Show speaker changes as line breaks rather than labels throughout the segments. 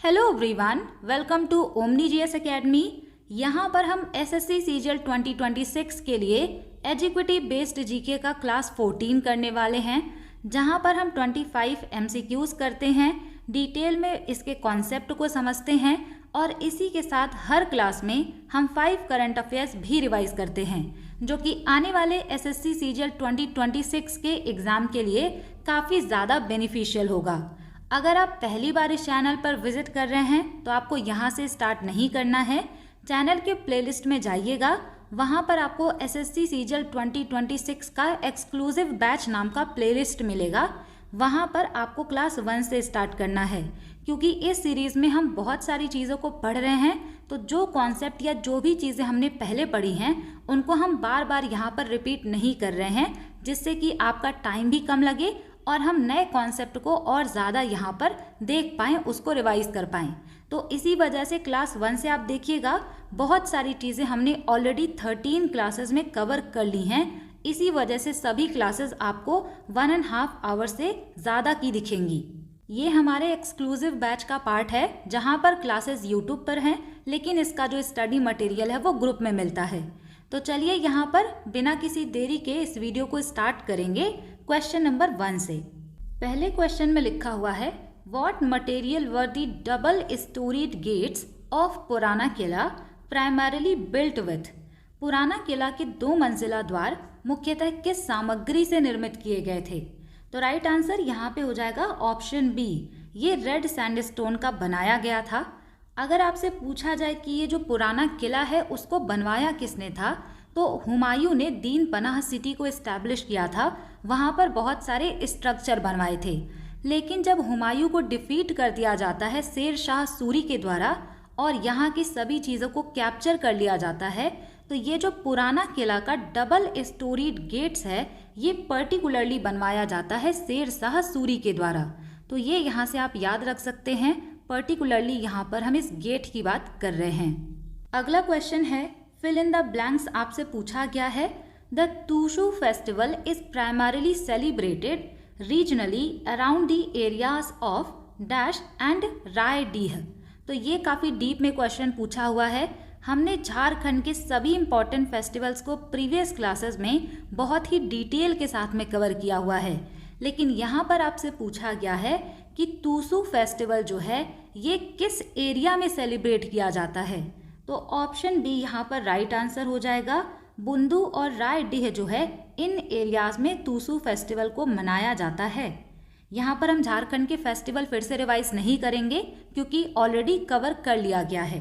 Hello everyone, welcome to Omni GS academy. यहाँ पर हम एसएससी सीजीएल 2026 के लिए एजुकेटिव बेस्ड जीके का क्लास 14 करने वाले हैं, जहाँ पर हम 25 एमसीक्यूज करते हैं, डिटेल में इसके कॉन्सेप्ट को समझते हैं और इसी के साथ हर क्लास में हम 5 करंट अफेयर्स भी रिवाइज करते हैं, जो कि आने वाले एसएससी सीजीएल 2026 के एग्ज़ाम के लिए काफ़ी ज़्यादा बेनिफिशियल होगा। अगर आप पहली बार इस चैनल पर विजिट कर रहे हैं तो आपको यहाँ से स्टार्ट नहीं करना है। चैनल के प्लेलिस्ट में जाइएगा, वहाँ पर आपको एसएससी सीजीएल 2026 का एक्सक्लूसिव बैच नाम का प्लेलिस्ट मिलेगा। वहाँ पर आपको क्लास 1 से स्टार्ट करना है, क्योंकि इस सीरीज़ में हम बहुत सारी चीज़ों को पढ़ रहे हैं। तो जो कॉन्सेप्ट या जो भी चीज़ें हमने पहले पढ़ी हैं उनको हम बार बार यहाँ पर रिपीट नहीं कर रहे हैं, जिससे कि आपका टाइम भी कम लगे और हम नए कॉन्सेप्ट को और ज़्यादा यहाँ पर देख पाएँ, उसको रिवाइज कर पाएँ। तो इसी वजह से क्लास 1 से आप देखिएगा, बहुत सारी चीज़ें हमने ऑलरेडी 13 क्लासेस में कवर कर ली हैं। इसी वजह से सभी क्लासेस आपको 1.5 आवर से ज़्यादा की दिखेंगी। ये हमारे एक्सक्लूसिव बैच का पार्ट है, जहाँ पर क्लासेस यूट्यूब पर हैं, लेकिन इसका जो स्टडी मटेरियल है वो ग्रुप में मिलता है। तो चलिए यहाँ पर बिना किसी देरी के इस वीडियो को स्टार्ट करेंगे क्वेश्चन नंबर 1 से। पहले क्वेश्चन में लिखा हुआ है, what material were the double storied gates of Purana Qila primarily built with. पुराना किला के 2 मंजिला द्वार मुख्यतः किस सामग्री से निर्मित किए गए थे? तो राइट आंसर यहाँ पे हो जाएगा ऑप्शन बी, ये रेड सैंडस्टोन का बनाया गया था। अगर आपसे पूछा जाए कि ये जो पुराना किला है उसको बनवाया किसने था, तो हुमायूं ने दीन पनाह सिटी को इस्टेब्लिश किया था। वहाँ पर बहुत सारे स्ट्रक्चर बनवाए थे, लेकिन जब हुमायूं को डिफीट कर दिया जाता है शेर शाह सूरी के द्वारा और यहाँ की सभी चीज़ों को कैप्चर कर लिया जाता है, तो ये जो पुराना किला का डबल स्टोरीड गेट्स है ये पर्टिकुलरली बनवाया जाता है शेर शाह सूरी के द्वारा। तो ये यहाँ से आप याद रख सकते हैं, पर्टिकुलरली यहाँ पर हम इस गेट की बात कर रहे हैं। अगला क्वेश्चन है, फिल इन द ब्लैंक्स आपसे पूछा गया है, the Tusu festival is primarily celebrated regionally around the areas of dash and Raidih. तो ये काफ़ी डीप में क्वेश्चन पूछा हुआ है। हमने झारखंड के सभी इंपॉर्टेंट फेस्टिवल्स को प्रीवियस क्लासेस में बहुत ही डिटेल के साथ में कवर किया हुआ है, लेकिन यहाँ पर आपसे पूछा गया है कि टूसू फेस्टिवल जो है ये किस एरिया में सेलिब्रेट किया जाता है। तो ऑप्शन बी यहाँ पर राइट आंसर हो जाएगा। बुंदू और रायडीह जो है इन एरियाज में टूसू फेस्टिवल को मनाया जाता है। यहाँ पर हम झारखंड के फेस्टिवल फिर से रिवाइज नहीं करेंगे, क्योंकि ऑलरेडी कवर कर लिया गया है।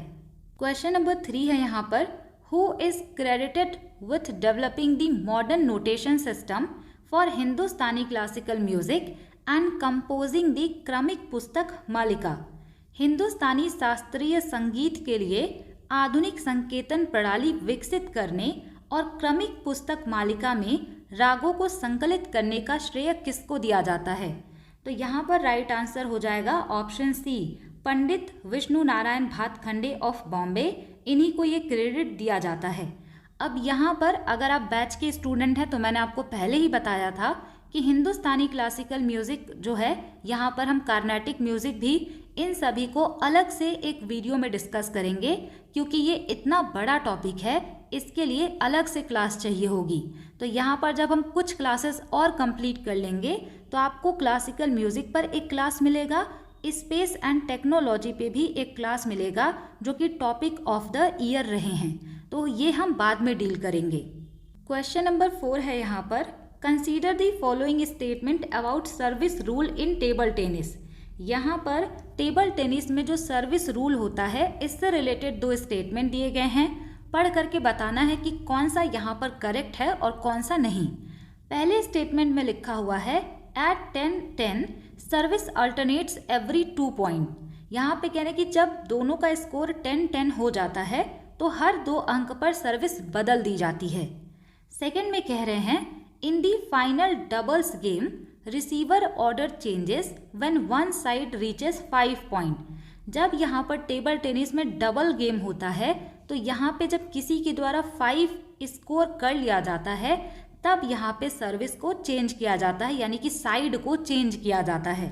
क्वेश्चन नंबर 3 है यहाँ पर, who is credited with developing the modern notation system for Hindustani classical music and composing the क्रमिक पुस्तक मालिका। हिंदुस्तानी शास्त्रीय संगीत के लिए आधुनिक संकेतन प्रणाली विकसित करने और क्रमिक पुस्तक मालिका में रागों को संकलित करने का श्रेय किसको दिया जाता है? तो यहाँ पर राइट आंसर हो जाएगा option C, Pandit Vishnu Narayan Bhatkhande of Bombay. इन्हीं को ये क्रेडिट दिया जाता है। अब यहाँ पर अगर आप बैच के स्टूडेंट हैं तो मैंने आपको पहले ही बताया था कि हिंदुस्तानी क्लासिकल म्यूज़िक जो है, यहाँ पर हम कार्नेटिक म्यूज़िक भी, इन सभी को अलग से एक वीडियो में डिस्कस करेंगे, क्योंकि ये इतना बड़ा टॉपिक है, इसके लिए अलग से क्लास चाहिए होगी। तो यहाँ पर जब हम कुछ क्लासेस और कंप्लीट कर लेंगे तो आपको क्लासिकल म्यूज़िक पर एक क्लास मिलेगा, स्पेस एंड टेक्नोलॉजी पे भी एक क्लास मिलेगा, जो कि टॉपिक ऑफ द ईयर रहे हैं। तो ये हम बाद में डील करेंगे। क्वेश्चन नंबर 4 है यहाँ पर, consider the following statement about service rule in table tennis. यहाँ पर टेबल टेनिस में जो सर्विस रूल होता है इससे रिलेटेड 2 स्टेटमेंट दिए गए हैं। पढ़ करके बताना है कि कौन सा यहाँ पर करेक्ट है और कौन सा नहीं। पहले स्टेटमेंट में लिखा हुआ है, at 10-10 service alternates every 2 point. यहाँ पे कह रहे हैं कि जब दोनों का स्कोर 10-10 हो जाता है तो हर 2 अंक पर सर्विस बदल दी जाती है। सेकंड में कह रहे हैं, in the final doubles game receiver order changes when one side reaches 5 point. जब यहाँ पर टेबल टेनिस में डबल गेम होता है तो यहाँ पे जब किसी के द्वारा 5 स्कोर कर लिया जाता है तब यहाँ पे सर्विस को चेंज किया जाता है, यानी कि साइड को चेंज किया जाता है।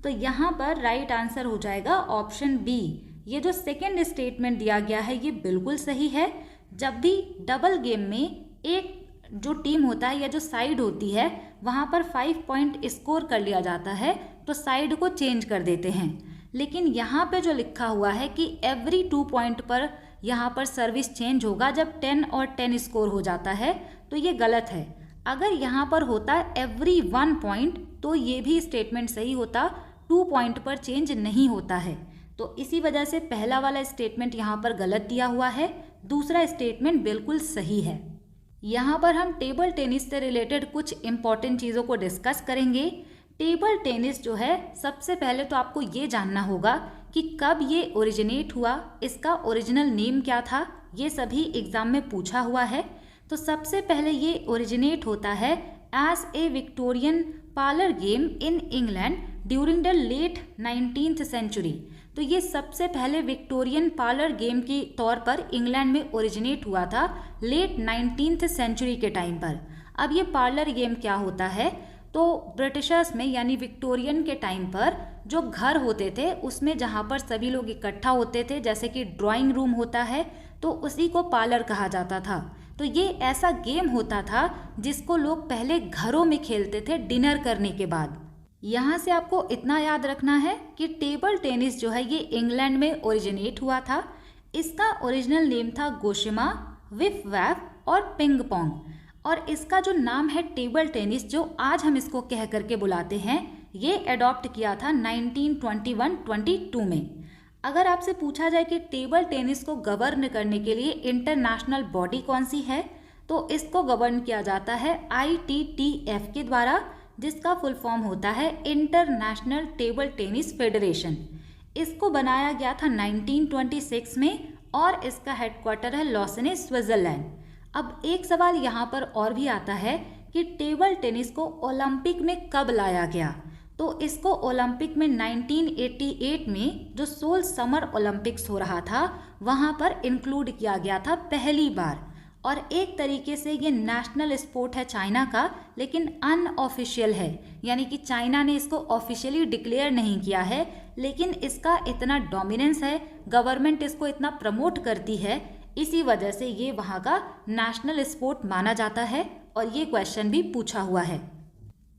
तो यहाँ पर राइट आंसर हो जाएगा ऑप्शन बी। ये जो सेकेंड स्टेटमेंट दिया गया है ये बिल्कुल सही है। जब भी डबल गेम में एक जो टीम होता है या जो साइड होती है वहाँ पर 5 पॉइंट स्कोर कर लिया जाता है तो साइड को चेंज कर देते हैं। लेकिन यहाँ पे जो लिखा हुआ है कि एवरी 2 पॉइंट पर यहाँ पर सर्विस चेंज होगा जब 10 और 10 स्कोर हो जाता है, तो ये गलत है। अगर यहाँ पर होता एवरी 1 पॉइंट तो ये भी स्टेटमेंट सही होता, 2 पॉइंट पर चेंज नहीं होता है। तो इसी वजह से पहला वाला स्टेटमेंट यहाँ पर गलत दिया हुआ है, दूसरा स्टेटमेंट बिल्कुल सही है। यहाँ पर हम टेबल टेनिस से रिलेटेड कुछ इम्पॉर्टेंट चीज़ों को डिस्कस करेंगे। टेबल टेनिस जो है, सबसे पहले तो आपको ये जानना होगा कि कब ये ओरिजिनेट हुआ, इसका ओरिजिनल नेम क्या था, ये सभी एग्जाम में पूछा हुआ है। तो सबसे पहले ये ओरिजिनेट होता है as a Victorian parlour game in England during the late 19th century. तो ये सबसे पहले विक्टोरियन पार्लर गेम के तौर पर इंग्लैंड में ओरिजिनेट हुआ था लेट 19th सेंचुरी के टाइम पर। अब ये पार्लर गेम क्या होता है, तो ब्रिटिशर्स में यानी विक्टोरियन के टाइम पर जो घर होते थे उसमें जहाँ पर सभी लोग इकट्ठा होते थे, जैसे कि ड्राइंग रूम होता है, तो उसी को पार्लर कहा जाता था। तो ये ऐसा गेम होता था जिसको लोग पहले घरों में खेलते थे डिनर करने के बाद। यहाँ से आपको इतना याद रखना है कि टेबल टेनिस जो है ये इंग्लैंड में ओरिजिनेट हुआ था। इसका ओरिजिनल नेम था गोशिमा, विफ वैफ और पिंग पोंग। और इसका जो नाम है टेबल टेनिस, जो आज हम इसको कह करके बुलाते हैं, ये अडॉप्ट किया था 1921-22 में। अगर आपसे पूछा जाए कि टेबल टेनिस को गवर्न करने के लिए इंटरनेशनल बॉडी कौन सी है, तो इसको गवर्न किया जाता है ITTF के द्वारा, जिसका फुल फॉर्म होता है इंटरनेशनल टेबल टेनिस फेडरेशन। इसको बनाया गया था 1926 में और इसका हेडक्वार्टर है लॉसेने, स्विट्जरलैंड। अब एक सवाल यहाँ पर और भी आता है कि टेबल टेनिस को ओलंपिक में कब लाया गया, तो इसको ओलंपिक में 1988 में जो सोल समर ओलंपिक्स हो रहा था वहाँ पर इंक्लूड किया गया था पहली बार। और एक तरीके से ये नेशनल स्पोर्ट है चाइना का, लेकिन अनऑफिशियल है, यानी कि चाइना ने इसको ऑफिशियली डिक्लेयर नहीं किया है, लेकिन इसका इतना डोमिनेंस है, गवर्नमेंट इसको इतना प्रमोट करती है, इसी वजह से ये वहाँ का नेशनल स्पोर्ट माना जाता है और ये क्वेश्चन भी पूछा हुआ है।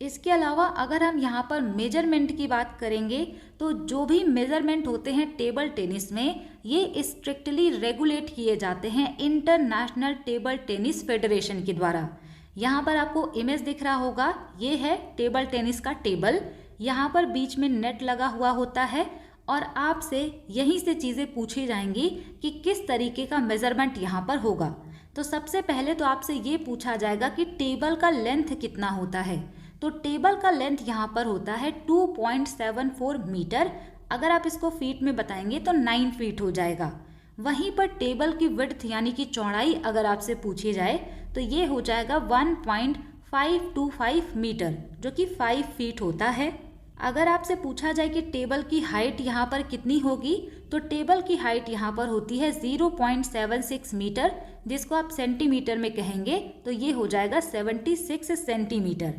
इसके अलावा अगर हम यहाँ पर मेजरमेंट की बात करेंगे तो जो भी मेजरमेंट होते हैं टेबल टेनिस में, ये स्ट्रिक्टली रेगुलेट किए जाते हैं इंटरनेशनल टेबल टेनिस फेडरेशन के द्वारा। यहाँ पर आपको इमेज दिख रहा होगा, ये है टेबल टेनिस का टेबल। यहाँ पर बीच में नेट लगा हुआ होता है और आपसे यहीं से चीज़ें पूछी जाएंगी कि किस तरीके का मेजरमेंट यहाँ पर होगा। तो सबसे पहले तो आपसे ये पूछा जाएगा कि टेबल का लेंथ कितना होता है। तो टेबल का लेंथ यहाँ पर होता है 2.74 मीटर। अगर आप इसको फीट में बताएंगे तो 9 फीट हो जाएगा। वहीं पर टेबल की विड्थ यानी कि चौड़ाई अगर आपसे पूछी जाए तो ये हो जाएगा 1.525 मीटर, जो कि 5 फीट होता है। अगर आपसे पूछा जाए कि टेबल की हाइट यहाँ पर कितनी होगी, तो टेबल की हाइट यहाँ पर होती है 0.76 मीटर, जिसको आप सेंटीमीटर में कहेंगे तो ये हो जाएगा 76 सेंटीमीटर।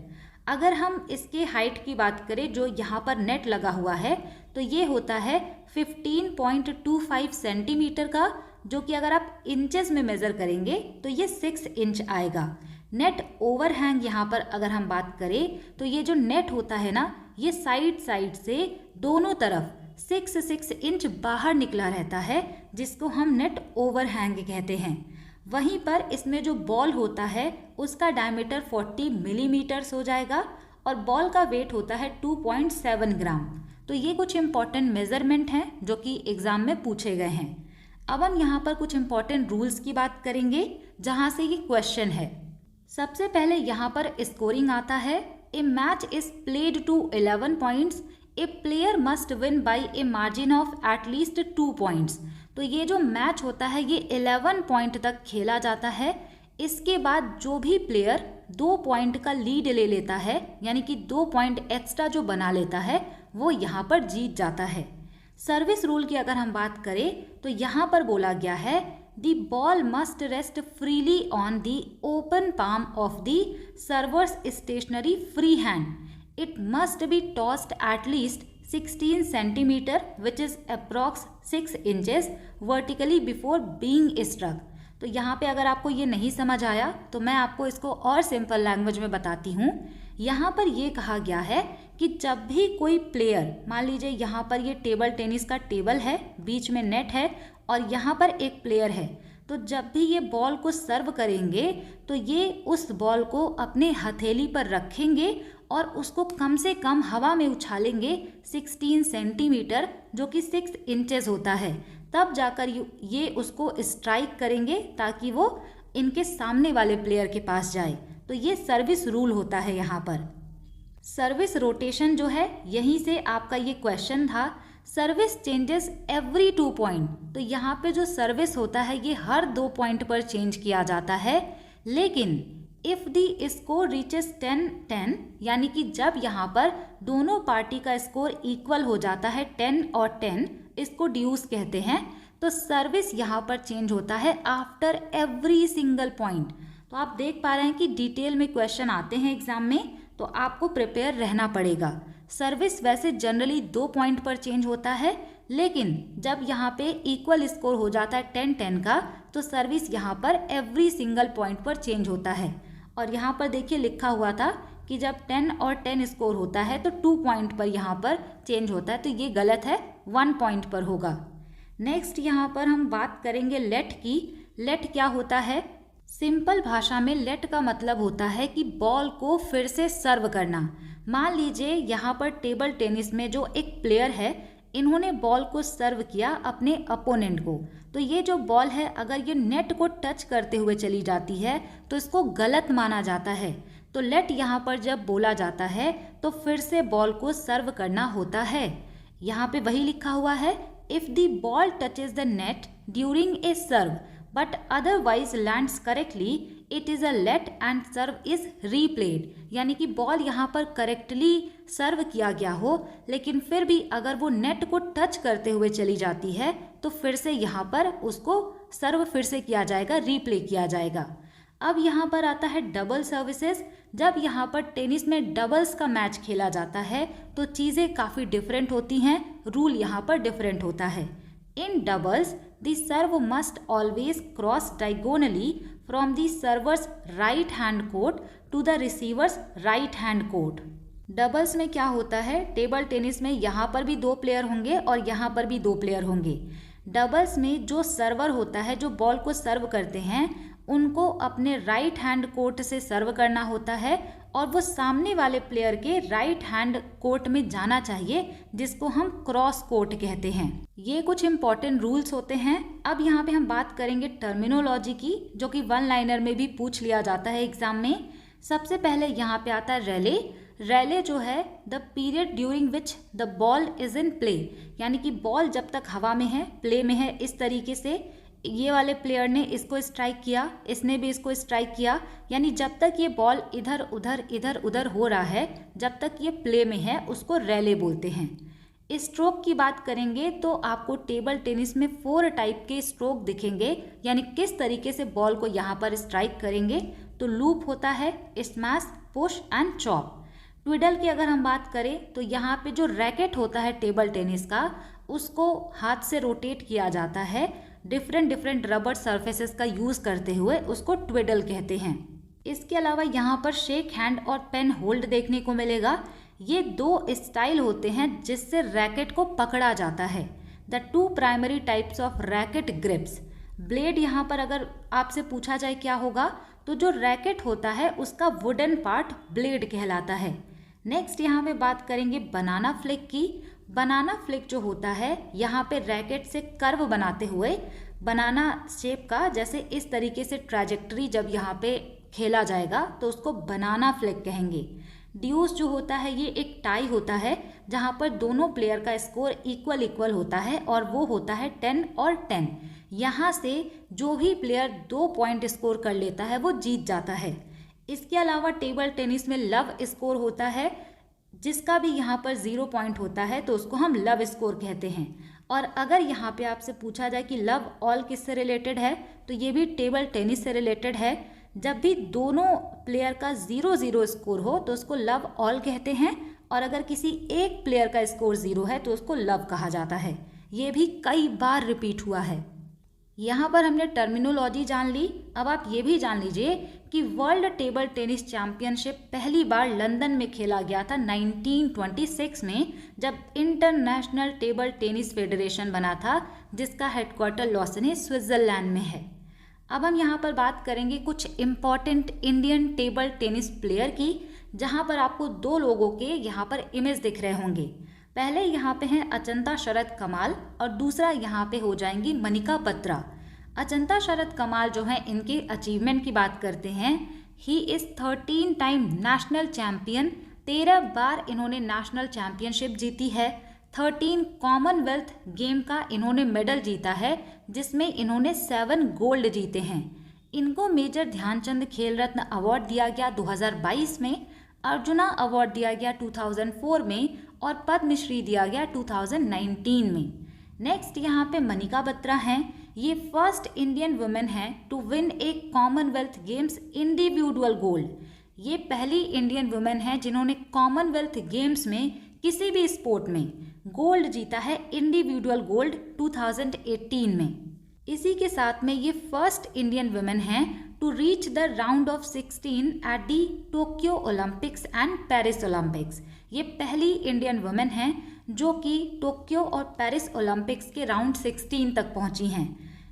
अगर हम इसके हाइट की बात करें, जो यहाँ पर नेट लगा हुआ है, तो ये होता है 15.25 सेंटीमीटर का, जो कि अगर आप इंचेस में मेज़र करेंगे तो ये 6 इंच आएगा। नेट ओवरहैंग यहाँ पर अगर हम बात करें तो ये जो नेट होता है ना, ये साइड से दोनों तरफ 6 इंच बाहर निकला रहता है, जिसको हम नेट ओवरहैंग कहते हैं। वहीं पर इसमें जो बॉल होता है उसका डायमीटर 40 मिलीमीटर्स हो जाएगा और बॉल का वेट होता है 2.7 ग्राम। तो ये कुछ इंपॉर्टेंट मेजरमेंट हैं जो कि एग्जाम में पूछे गए हैं। अब हम यहाँ पर कुछ इंपॉर्टेंट रूल्स की बात करेंगे जहाँ से ये क्वेश्चन है। सबसे पहले यहाँ पर स्कोरिंग आता है। A match is played to 11 points, a player must win by a margin of at least 2 points. तो ये जो मैच होता है ये 11 पॉइंट तक खेला जाता है। इसके बाद जो भी प्लेयर 2 पॉइंट का लीड ले लेता है, यानी कि 2 पॉइंट एक्स्ट्रा जो बना लेता है, वो यहाँ पर जीत जाता है। सर्विस रूल की अगर हम बात करें तो यहाँ पर बोला गया है the ball must rest freely on the open palm of the server's stationary free hand. It must be tossed at least 16 centimetre which is approx 6 inches vertically before being struck. तो यहाँ पे अगर आपको ये नहीं समझ आया तो मैं आपको इसको और सिंपल लैंग्वेज में बताती हूँ। यहाँ पर ये कहा गया है कि जब भी कोई प्लेयर, मान लीजिए यहाँ पर ये टेबल टेनिस का टेबल है, बीच में नेट है और यहाँ पर एक प्लेयर है, तो जब भी ये बॉल को सर्व करेंगे तो ये उस बॉल को अपने हथेली पर रखेंगे और उसको कम से कम हवा में उछालेंगे 16 सेंटीमीटर जो कि 6 इंचेस होता है, तब जाकर ये उसको स्ट्राइक करेंगे ताकि वो इनके सामने वाले प्लेयर के पास जाए। तो ये सर्विस रूल होता है। यहाँ पर सर्विस रोटेशन जो है, यहीं से आपका ये क्वेश्चन था। सर्विस चेंजेस एवरी 2 पॉइंट, तो यहाँ पे जो सर्विस होता है ये हर 2 पॉइंट पर चेंज किया जाता है। लेकिन इफ़ दी स्कोर रीचेस 10-10, यानी कि जब यहाँ पर दोनों पार्टी का स्कोर इक्वल हो जाता है 10 और 10, इसको ड्यूस कहते हैं, तो सर्विस यहाँ पर चेंज होता है आफ्टर एवरी सिंगल पॉइंट। तो आप देख पा रहे हैं कि डिटेल में क्वेश्चन आते हैं एग्जाम में, तो आपको प्रिपेयर रहना पड़ेगा। सर्विस वैसे जनरली 2 पॉइंट पर चेंज होता है, लेकिन जब यहाँ पे इक्वल स्कोर हो जाता है 10-10 का, तो सर्विस यहाँ पर एवरी सिंगल पॉइंट पर चेंज होता है। और यहाँ पर देखिए लिखा हुआ था कि जब 10 और 10 स्कोर होता है तो 2 पॉइंट पर यहाँ पर चेंज होता है, तो ये गलत है, 1 पॉइंट पर होगा। नेक्स्ट यहाँ पर हम बात करेंगे लेट की। लेट क्या होता है? सिंपल भाषा में लेट का मतलब होता है कि बॉल को फिर से सर्व करना। मान लीजिए यहाँ पर टेबल टेनिस में जो एक प्लेयर है, इन्होंने बॉल को सर्व किया अपने अपोनेंट को, तो ये जो बॉल है अगर ये नेट को टच करते हुए चली जाती है तो इसको गलत माना जाता है। तो लेट यहाँ पर जब बोला जाता है तो फिर से बॉल को सर्व करना होता है। यहाँ पे वही लिखा हुआ है, if the ball touches the net during a serve but otherwise lands correctly it is a let and serve is replayed. यानी कि बॉल यहाँ पर करेक्टली सर्व किया गया हो, लेकिन फिर भी अगर वो नेट को टच करते हुए चली जाती है तो फिर से यहाँ पर उसको सर्व फिर से किया जाएगा, रीप्ले किया जाएगा। अब यहाँ पर आता है डबल सर्विसेज। जब यहाँ पर टेनिस में डबल्स का मैच खेला जाता है तो चीज़ें काफ़ी डिफरेंट होती हैं, रूल यहाँ पर डिफरेंट होता है। इन doubles the serve must always cross diagonally from the server's right hand court to the receiver's right hand court। Doubles में क्या होता है, टेबल टेनिस में यहाँ पर भी 2 प्लेयर होंगे और यहाँ पर भी 2 प्लेयर होंगे। डबल्स में जो सर्वर होता है, जो बॉल को सर्व करते हैं, उनको अपने राइट हैंड कोर्ट से सर्व करना होता है और वो सामने वाले प्लेयर के राइट हैंड कोर्ट में जाना चाहिए, जिसको हम क्रॉस कोर्ट कहते हैं। ये कुछ इंपॉर्टेंट रूल्स होते हैं। अब यहाँ पे हम बात करेंगे टर्मिनोलॉजी की, जो कि 1 लाइनर में भी पूछ लिया जाता है एग्जाम में। सबसे पहले यहाँ पे आता है रैले। रैले जो है the period during which the ball is in play, यानी कि बॉल जब तक हवा में है, प्ले में है, इस तरीके से ये वाले प्लेयर ने इसको स्ट्राइक किया, इसने भी इसको स्ट्राइक किया, यानी जब तक ये बॉल इधर उधर हो रहा है, जब तक ये प्ले में है, उसको रैले बोलते हैं। स्ट्रोक की बात करेंगे तो आपको टेबल टेनिस में 4 टाइप के स्ट्रोक दिखेंगे, यानी किस तरीके से बॉल को यहाँ पर स्ट्राइक करेंगे। तो लूप होता है, स्मैश, पुश एंड चॉप। ट्विडल की अगर हम बात करें तो यहाँ पे जो रैकेट होता है टेबल टेनिस का, उसको हाथ से रोटेट किया जाता है, डिफरेंट रबर सरफेसेस का यूज़ करते हुए, उसको ट्विडल कहते हैं। इसके अलावा यहाँ पर शेक हैंड और पेन होल्ड देखने को मिलेगा। ये 2 स्टाइल होते हैं जिससे रैकेट को पकड़ा जाता है। The 2 primary types of racket grips. Blade यहाँ पर अगर आपसे पूछा जाए क्या होगा, तो जो रैकेट होता है उसका वुडन पार्ट ब्लेड कहलाता है। नेक्स्ट यहाँ पे बात करेंगे बनाना फ्लिक की। बनाना फ्लिक जो होता है, यहाँ पे रैकेट से कर्व बनाते हुए बनाना शेप का, जैसे इस तरीके से ट्रैजेक्टरी जब यहाँ पे खेला जाएगा तो उसको बनाना फ्लिक कहेंगे। ड्यूस जो होता है ये एक टाई होता है जहाँ पर दोनों प्लेयर का स्कोर इक्वल होता है और वो होता है 10 और 10। यहाँ से जो भी प्लेयर 2 पॉइंट स्कोर कर लेता है वो जीत जाता है। इसके अलावा टेबल टेनिस में लव स्कोर होता है, जिसका भी यहाँ पर 0 पॉइंट होता है तो उसको हम लव स्कोर कहते हैं। और अगर यहाँ पे आपसे पूछा जाए कि लव ऑल किससे रिलेटेड है, तो ये भी टेबल टेनिस से रिलेटेड है। जब भी दोनों प्लेयर का 0-0 स्कोर हो तो उसको लव ऑल कहते हैं, और अगर किसी एक प्लेयर का स्कोर 0 है तो उसको लव कहा जाता है। ये भी कई बार रिपीट हुआ है। यहाँ पर हमने टर्मिनोलॉजी जान ली। अब आप ये भी जान लीजिए कि वर्ल्ड टेबल टेनिस चैंपियनशिप पहली बार लंदन में खेला गया था 1926 में, जब इंटरनेशनल टेबल टेनिस फेडरेशन बना था, जिसका हेडक्वार्टर लॉसने स्विट्जरलैंड में है। अब हम यहाँ पर बात करेंगे कुछ important Indian table tennis player की, जहाँ पर आपको 2 लोगों के यहाँ पर इमेज दिख रहे होंगे। पहले यहाँ पे हैं अचंता शरद कमाल और दूसरा यहाँ पे हो जाएंगी मनिका बत्रा। अचंता शरद कमाल जो है, इनके अचीवमेंट की बात करते हैं। He is 13 time national champion, 13 बार इन्होंने नेशनल चैम्पियनशिप जीती है। 13 कॉमनवेल्थ गेम का इन्होंने मेडल जीता है, जिसमें इन्होंने 7 गोल्ड जीते हैं। इनको मेजर ध्यानचंद खेल रत्न अवार्ड दिया गया 2022 में, अर्जुना अवार्ड दिया गया 2004 में और पद्मश्री दिया गया 2019 में। नेक्स्ट यहाँ पे मनिका बत्रा हैं। ये फर्स्ट इंडियन वुमेन हैं to win a Commonwealth Games individual gold. ये पहली इंडियन वुमेन है जिन्होंने कॉमनवेल्थ गेम्स में किसी भी स्पोर्ट में गोल्ड जीता है, इंडिविजुअल गोल्ड 2018 में। इसी के साथ में ये फर्स्ट इंडियन वुमेन हैं to reach the round of 16 at the Tokyo Olympics and Paris Olympics. ये पहली इंडियन वुमेन हैं जो कि टोक्यो और पेरिस ओलंपिक्स के राउंड 16 तक पहुंची हैं।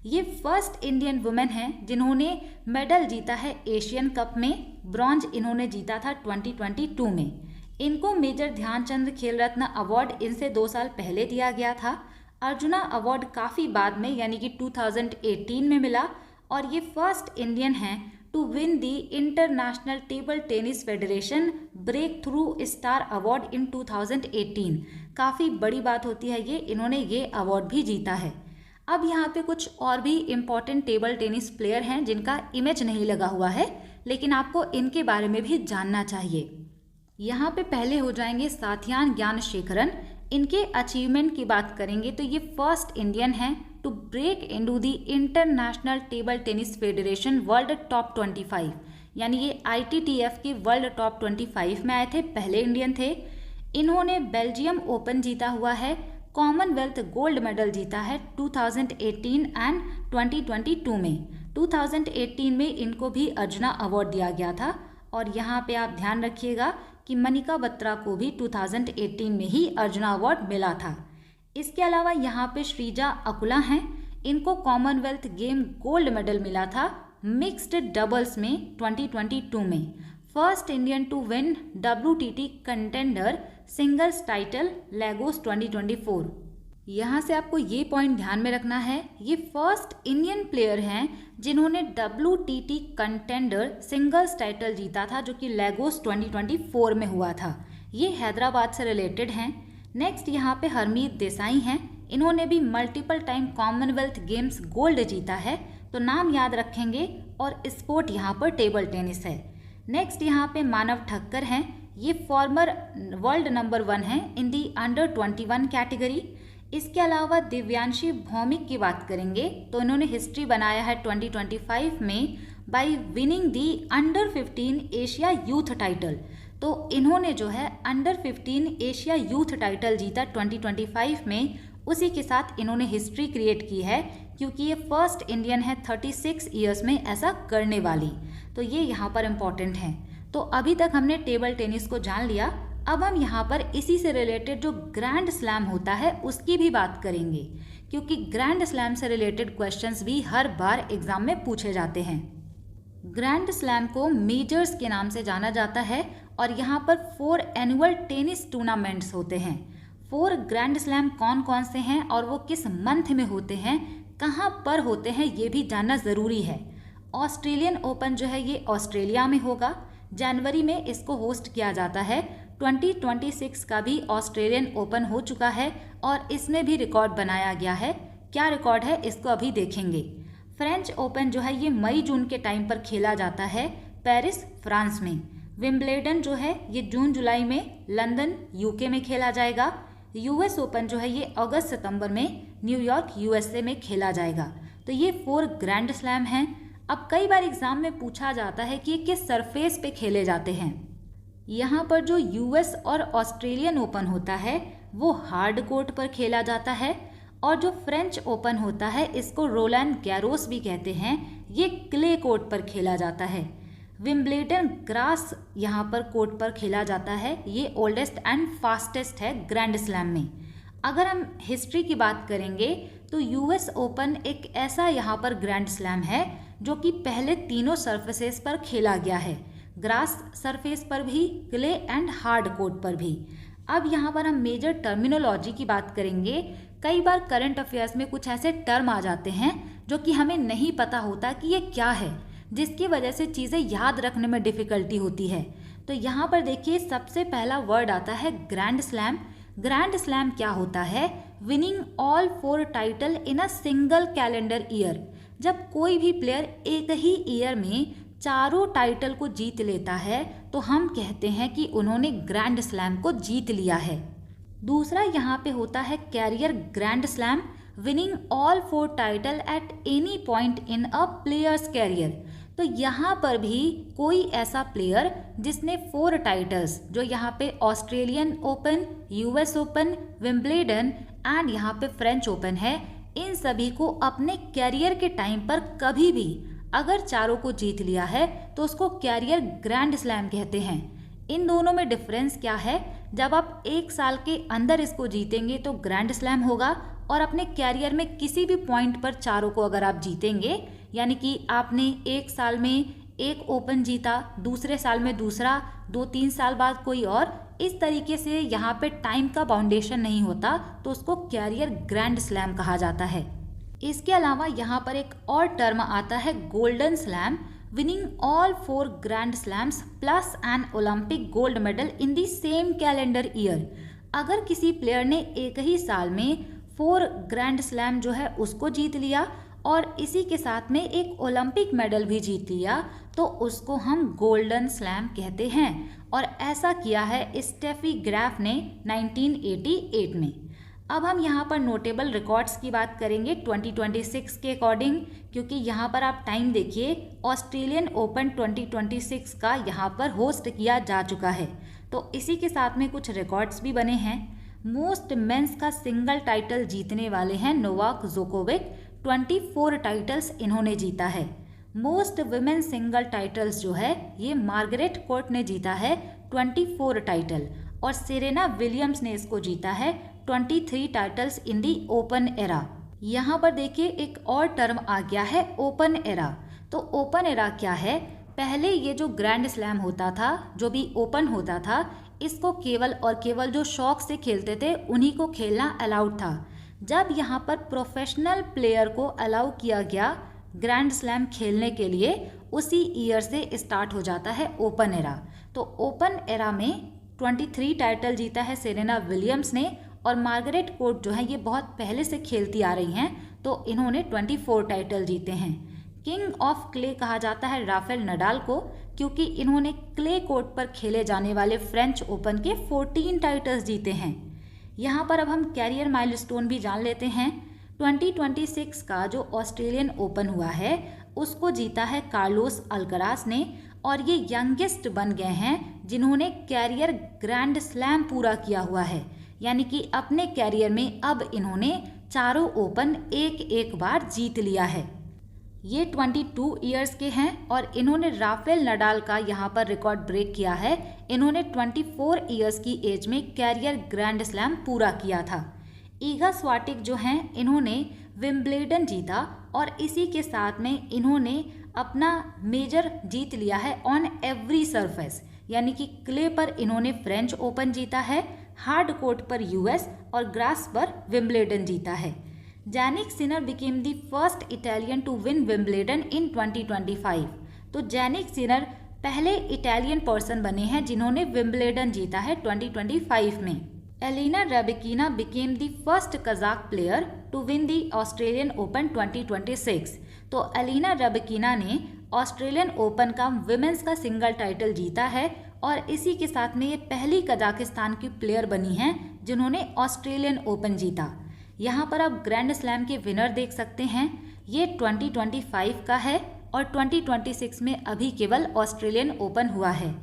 ये फर्स्ट इंडियन वुमेन हैं जिन्होंने मेडल जीता है एशियन कप में, ब्रॉन्ज इन्होंने जीता था 2022 में। इनको मेजर ध्यानचंद खेल रत्न अवार्ड इनसे 2 साल पहले दिया गया था। अर्जुना अवार्ड काफ़ी बाद में यानी कि 2018 में मिला और ये फर्स्ट इंडियन हैं to win the International Table Tennis Federation breakthrough star award in 2018। काफ़ी बड़ी बात होती है ये, इन्होंने ये अवार्ड भी जीता है। अब यहाँ पे कुछ और भी इम्पॉर्टेंट टेबल टेनिस प्लेयर हैं जिनका इमेज नहीं लगा हुआ है, लेकिन आपको इनके बारे में भी जानना चाहिए। यहाँ पे पहले हो जाएंगे साथियान ज्ञानशेखरन। इनके अचीवमेंट की बात करेंगे तो ये फर्स्ट इंडियन हैं to break into the International Table Tennis Federation world top 25, यानी ये ITTF के वर्ल्ड टॉप 25 में आए थे, पहले इंडियन थे। इन्होंने बेल्जियम ओपन जीता हुआ है, कॉमनवेल्थ गोल्ड मेडल जीता है 2018 एंड 2022 में। 2018 में इनको भी अर्जुना अवार्ड दिया गया था और यहाँ पे आप ध्यान रखिएगा कि मनिका बत्रा को भी 2018 में ही अर्जुना अवार्ड मिला था। इसके अलावा यहाँ पे श्रीजा अकुला हैं। इनको कॉमनवेल्थ गेम गोल्ड मेडल मिला था मिक्स्ड डबल्स में 2022 में। First Indian to win WTT contender singles title Lagos 2024। यहाँ से आपको ये पॉइंट ध्यान में रखना है, ये फर्स्ट इंडियन प्लेयर हैं जिन्होंने WTT कंटेंडर सिंगल्स टाइटल जीता था, जो कि लेगोस 2024 में हुआ था। ये हैदराबाद से रिलेटेड हैं। नेक्स्ट यहाँ पे हरमीत देसाई हैं। इन्होंने भी multiple time Commonwealth games gold जीता है, तो नाम याद रखेंगे और स्पोर्ट यहाँ पर टेबल टेनिस है। नेक्स्ट यहाँ पे मानव ठक्कर हैं। ये फॉर्मर वर्ल्ड नंबर 1 हैं इन दी अंडर 21 कैटेगरी। इसके अलावा दिव्यांशी भौमिक की बात करेंगे तो इन्होंने हिस्ट्री बनाया है 2025 में bye winning the under 15 Asia youth title. तो इन्होंने जो है अंडर 15 एशिया यूथ टाइटल जीता 2025 में। उसी के साथ इन्होंने हिस्ट्री क्रिएट की है क्योंकि ये फर्स्ट इंडियन है 36 ईयर्स में ऐसा करने वाली। तो ये यहाँ पर इम्पॉर्टेंट है। तो अभी तक हमने टेबल टेनिस को जान लिया। अब हम यहाँ पर इसी से रिलेटेड जो ग्रैंड स्लैम होता है उसकी भी बात करेंगे, क्योंकि ग्रैंड स्लैम से रिलेटेड क्वेश्चंस भी हर बार एग्जाम में पूछे जाते हैं। ग्रैंड स्लैम को मेजर्स के नाम से जाना जाता है और यहाँ पर 4 एनुअल टेनिस टूर्नामेंट्स होते हैं। 4 ग्रैंड स्लैम कौन कौन से हैं और वो किस मंथ में होते हैं, कहाँ पर होते हैं, ये भी जानना ज़रूरी है। ऑस्ट्रेलियन ओपन जो है ये ऑस्ट्रेलिया में होगा, जनवरी में इसको होस्ट किया जाता है। 2026 का भी ऑस्ट्रेलियन ओपन हो चुका है और इसमें भी रिकॉर्ड बनाया गया है। क्या रिकॉर्ड है इसको अभी देखेंगे। फ्रेंच ओपन जो है ये मई जून के टाइम पर खेला जाता है पेरिस फ्रांस में। विम्बलेडन जो है ये जून जुलाई में लंदन यूके में खेला जाएगा। यूएस ओपन जो है ये अगस्त सितंबर में न्यूयॉर्क यूएसए में खेला जाएगा। तो ये 4 ग्रैंड स्लैम हैं। अब कई बार एग्जाम में पूछा जाता है कि ये किस सरफेस पे खेले जाते हैं। यहाँ पर जो यूएस और ऑस्ट्रेलियन ओपन होता है वो हार्ड कोर्ट पर खेला जाता है, और जो फ्रेंच ओपन होता है इसको रोलैंड गैरोस भी कहते हैं, ये क्ले कोर्ट पर खेला जाता है। विंबलेडन ग्रास यहाँ पर कोर्ट पर खेला जाता है, ये ओल्डेस्ट एंड फास्टेस्ट है ग्रैंड स्लैम में। अगर हम हिस्ट्री की बात करेंगे तो यूएस ओपन एक ऐसा यहाँ पर ग्रैंड स्लैम है जो कि पहले तीनों सर्फेसेस पर खेला गया है, ग्रास सरफेस पर भी, क्ले एंड हार्ड कोर्ट पर भी। अब यहाँ पर हम मेजर टर्मिनोलॉजी की बात करेंगे। कई बार करंट अफेयर्स में कुछ ऐसे टर्म आ जाते हैं जो कि हमें नहीं पता होता कि ये क्या है, जिसकी वजह से चीज़ें याद रखने में डिफ़िकल्टी होती है। तो यहाँ पर देखिए सबसे पहला वर्ड आता है ग्रैंड स्लैम। ग्रैंड स्लैम क्या होता है? Winning all 4 title in a single calendar year. जब कोई भी प्लेयर एक ही ईयर में चारों टाइटल को जीत लेता है तो हम कहते हैं कि उन्होंने ग्रैंड स्लैम को जीत लिया है। दूसरा यहाँ पे होता है career grand slam, winning all 4 title at any point in a player's career. तो यहाँ पर भी कोई ऐसा प्लेयर जिसने 4 टाइटल्स, जो यहाँ पे Australian Open, US Open, Wimbledon and यहाँ पे फ्रेंच ओपन है, इन सभी को अपने कैरियर के टाइम पर कभी भी अगर चारों को जीत लिया है तो उसको कैरियर ग्रैंड स्लैम कहते हैं। इन दोनों में डिफरेंस क्या है? जब आप 1 साल के अंदर इसको जीतेंगे तो ग्रैंड स्लैम होगा, और अपने कैरियर में किसी भी पॉइंट पर चारों को अगर आप जीतेंगे, यानी कि आपने 1 साल में एक ओपन जीता, दूसरे साल में दूसरा, 2-3 साल बाद कोई और, इस तरीके से यहाँ पे टाइम का बाउंडेशन नहीं होता, तो उसको कैरियर ग्रैंड स्लैम कहा जाता है। इसके अलावा यहाँ पर एक और टर्म आता है golden slam, winning all 4 grand slams plus an Olympic gold medal in the same calendar year. अगर किसी प्लेयर ने एक ही साल में 4 ग्रैंड स्लैम जो है उसको जीत लिया और इसी के साथ में एक ओलंपिक मेडल भी जीत लिया तो उसको हम गोल्डन स्लैम कहते हैं, और ऐसा किया है स्टेफी ग्राफ ने 1988 में। अब हम यहाँ पर नोटेबल रिकॉर्ड्स की बात करेंगे 2026 के अकॉर्डिंग, क्योंकि यहाँ पर आप टाइम देखिए, ऑस्ट्रेलियन ओपन 2026 का यहाँ पर होस्ट किया जा चुका है, तो इसी के साथ में कुछ रिकॉर्ड्स भी बने हैं। मोस्ट मेंस का सिंगल टाइटल जीतने वाले हैं नोवाक जोकोविक, 24 टाइटल्स इन्होंने जीता है। मोस्ट वुमेन सिंगल टाइटल्स जो है ये मार्गरेट कोर्ट ने जीता है, 24 टाइटल, और सेरेना विलियम्स ने इसको जीता है 23 टाइटल्स इन दी ओपन एरा। यहाँ पर देखिए एक और टर्म आ गया है ओपन एरा। तो ओपन एरा क्या है? पहले ये जो ग्रैंड स्लैम होता था, जो भी ओपन होता था, इसको केवल और केवल जो शौक से खेलते थे उन्हीं को खेलना अलाउड था। जब यहाँ पर प्रोफेशनल प्लेयर को अलाउ किया गया ग्रैंड स्लैम खेलने के लिए, उसी ईयर से स्टार्ट हो जाता है ओपन एरा। तो ओपन एरा में 23 टाइटल जीता है सेरेना विलियम्स ने, और मार्गरेट कोर्ट जो है ये बहुत पहले से खेलती आ रही हैं, तो इन्होंने 24 टाइटल जीते हैं। किंग ऑफ क्ले कहा जाता है राफेल नडाल को, क्योंकि इन्होंने क्ले कोर्ट पर खेले जाने वाले फ्रेंच ओपन के 14 टाइटल्स जीते हैं। यहाँ पर अब हम कैरियर माइलस्टोन भी जान लेते हैं। 2026 का जो ऑस्ट्रेलियन ओपन हुआ है उसको जीता है कार्लोस अल्कराज ने, और ये यंगेस्ट बन गए हैं जिन्होंने कैरियर ग्रैंड स्लैम पूरा किया हुआ है, यानी कि अपने कैरियर में अब इन्होंने चारों ओपन एक एक बार जीत लिया है। ये 22 इयर्स के हैं और इन्होंने राफेल नडाल का यहाँ पर रिकॉर्ड ब्रेक किया है। इन्होंने 24 इयर्स की एज में कैरियर ग्रैंड स्लैम पूरा किया था। ईगा स्वाटिक जो हैं इन्होंने विंबलेडन जीता, और इसी के साथ में इन्होंने अपना मेजर जीत लिया है ऑन एवरी सरफेस, यानी कि क्ले पर इन्होंने फ्रेंच ओपन जीता है, हार्ड कोर्ट पर यूएस और ग्रास पर विंबलेडन जीता है। Jannik Sinner became the first Italian to win Wimbledon in 2025। तो जैनिक सिनर पहले इटालियन पर्सन बने हैं जिन्होंने विंबलेडन जीता है 2025 में। Elena Rybakina became the first Kazakh player to win the Australian Open 2026। तो एलिना रैबिकिना ने ऑस्ट्रेलियन ओपन का विमेंस का सिंगल टाइटल जीता है, और इसी के साथ में ये पहली कजाकिस्तान की प्लेयर बनी हैं जिन्होंने ऑस्ट्रेलियन ओपन जीता। यहाँ पर आप ग्रैंड स्लैम के विनर देख सकते हैं, ये 2025 का है और 2026 में अभी केवल ऑस्ट्रेलियन ओपन हुआ है।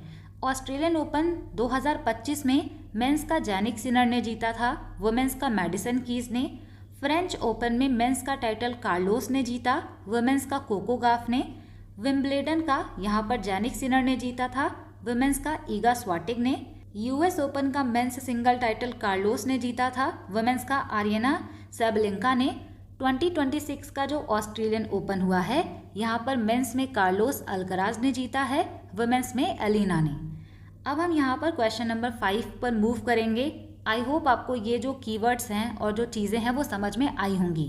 ऑस्ट्रेलियन ओपन 2025 में मेंस का जैनिक सिनर ने जीता था, वुमेन्स का मैडिसन कीज ने। फ्रेंच ओपन में मेंस का टाइटल कार्लोस ने जीता, वुमेन्स का कोको गाफ ने। विंबलेडन का यहाँ पर जैनिक सिनर ने जीता था, वुमेन्स का ईगा स्वाटिक ने। यूएस ओपन का मेंस सिंगल टाइटल कार्लोस ने जीता था, वुमेन्स का आर्यना सैबलेंका ने। 2026 का जो ऑस्ट्रेलियन ओपन हुआ है, यहाँ पर मेंस में कार्लोस अल्कराज ने जीता है, वुमेन्स में एलिना ने। अब हम यहाँ पर क्वेश्चन नंबर 5 पर मूव करेंगे। आई होप आपको ये जो कीवर्ड्स हैं और जो चीज़ें हैं वो समझ में आई होंगी।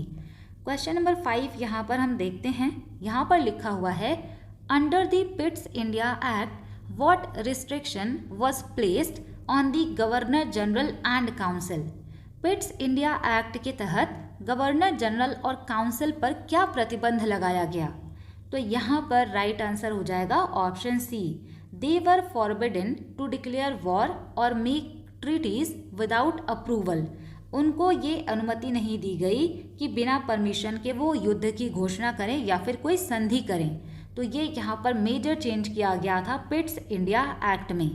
क्वेश्चन नंबर 5 यहाँ पर हम देखते हैं। यहाँ पर लिखा हुआ है, under the Pitt's India act what restriction was placed on the governor general and council. Pitt's India act के तहत गवर्नर जनरल और काउंसिल पर क्या प्रतिबंध लगाया गया? तो यहाँ पर राइट आंसर हो जाएगा option C, they were forbidden to declare war और मेक ट्रीटीज विदाउट अप्रूवल। उनको ये अनुमति नहीं दी गई कि बिना परमिशन के वो युद्ध की घोषणा करें या फिर कोई संधि करें। तो ये यहाँ पर मेजर चेंज किया गया था पिट्स इंडिया एक्ट में।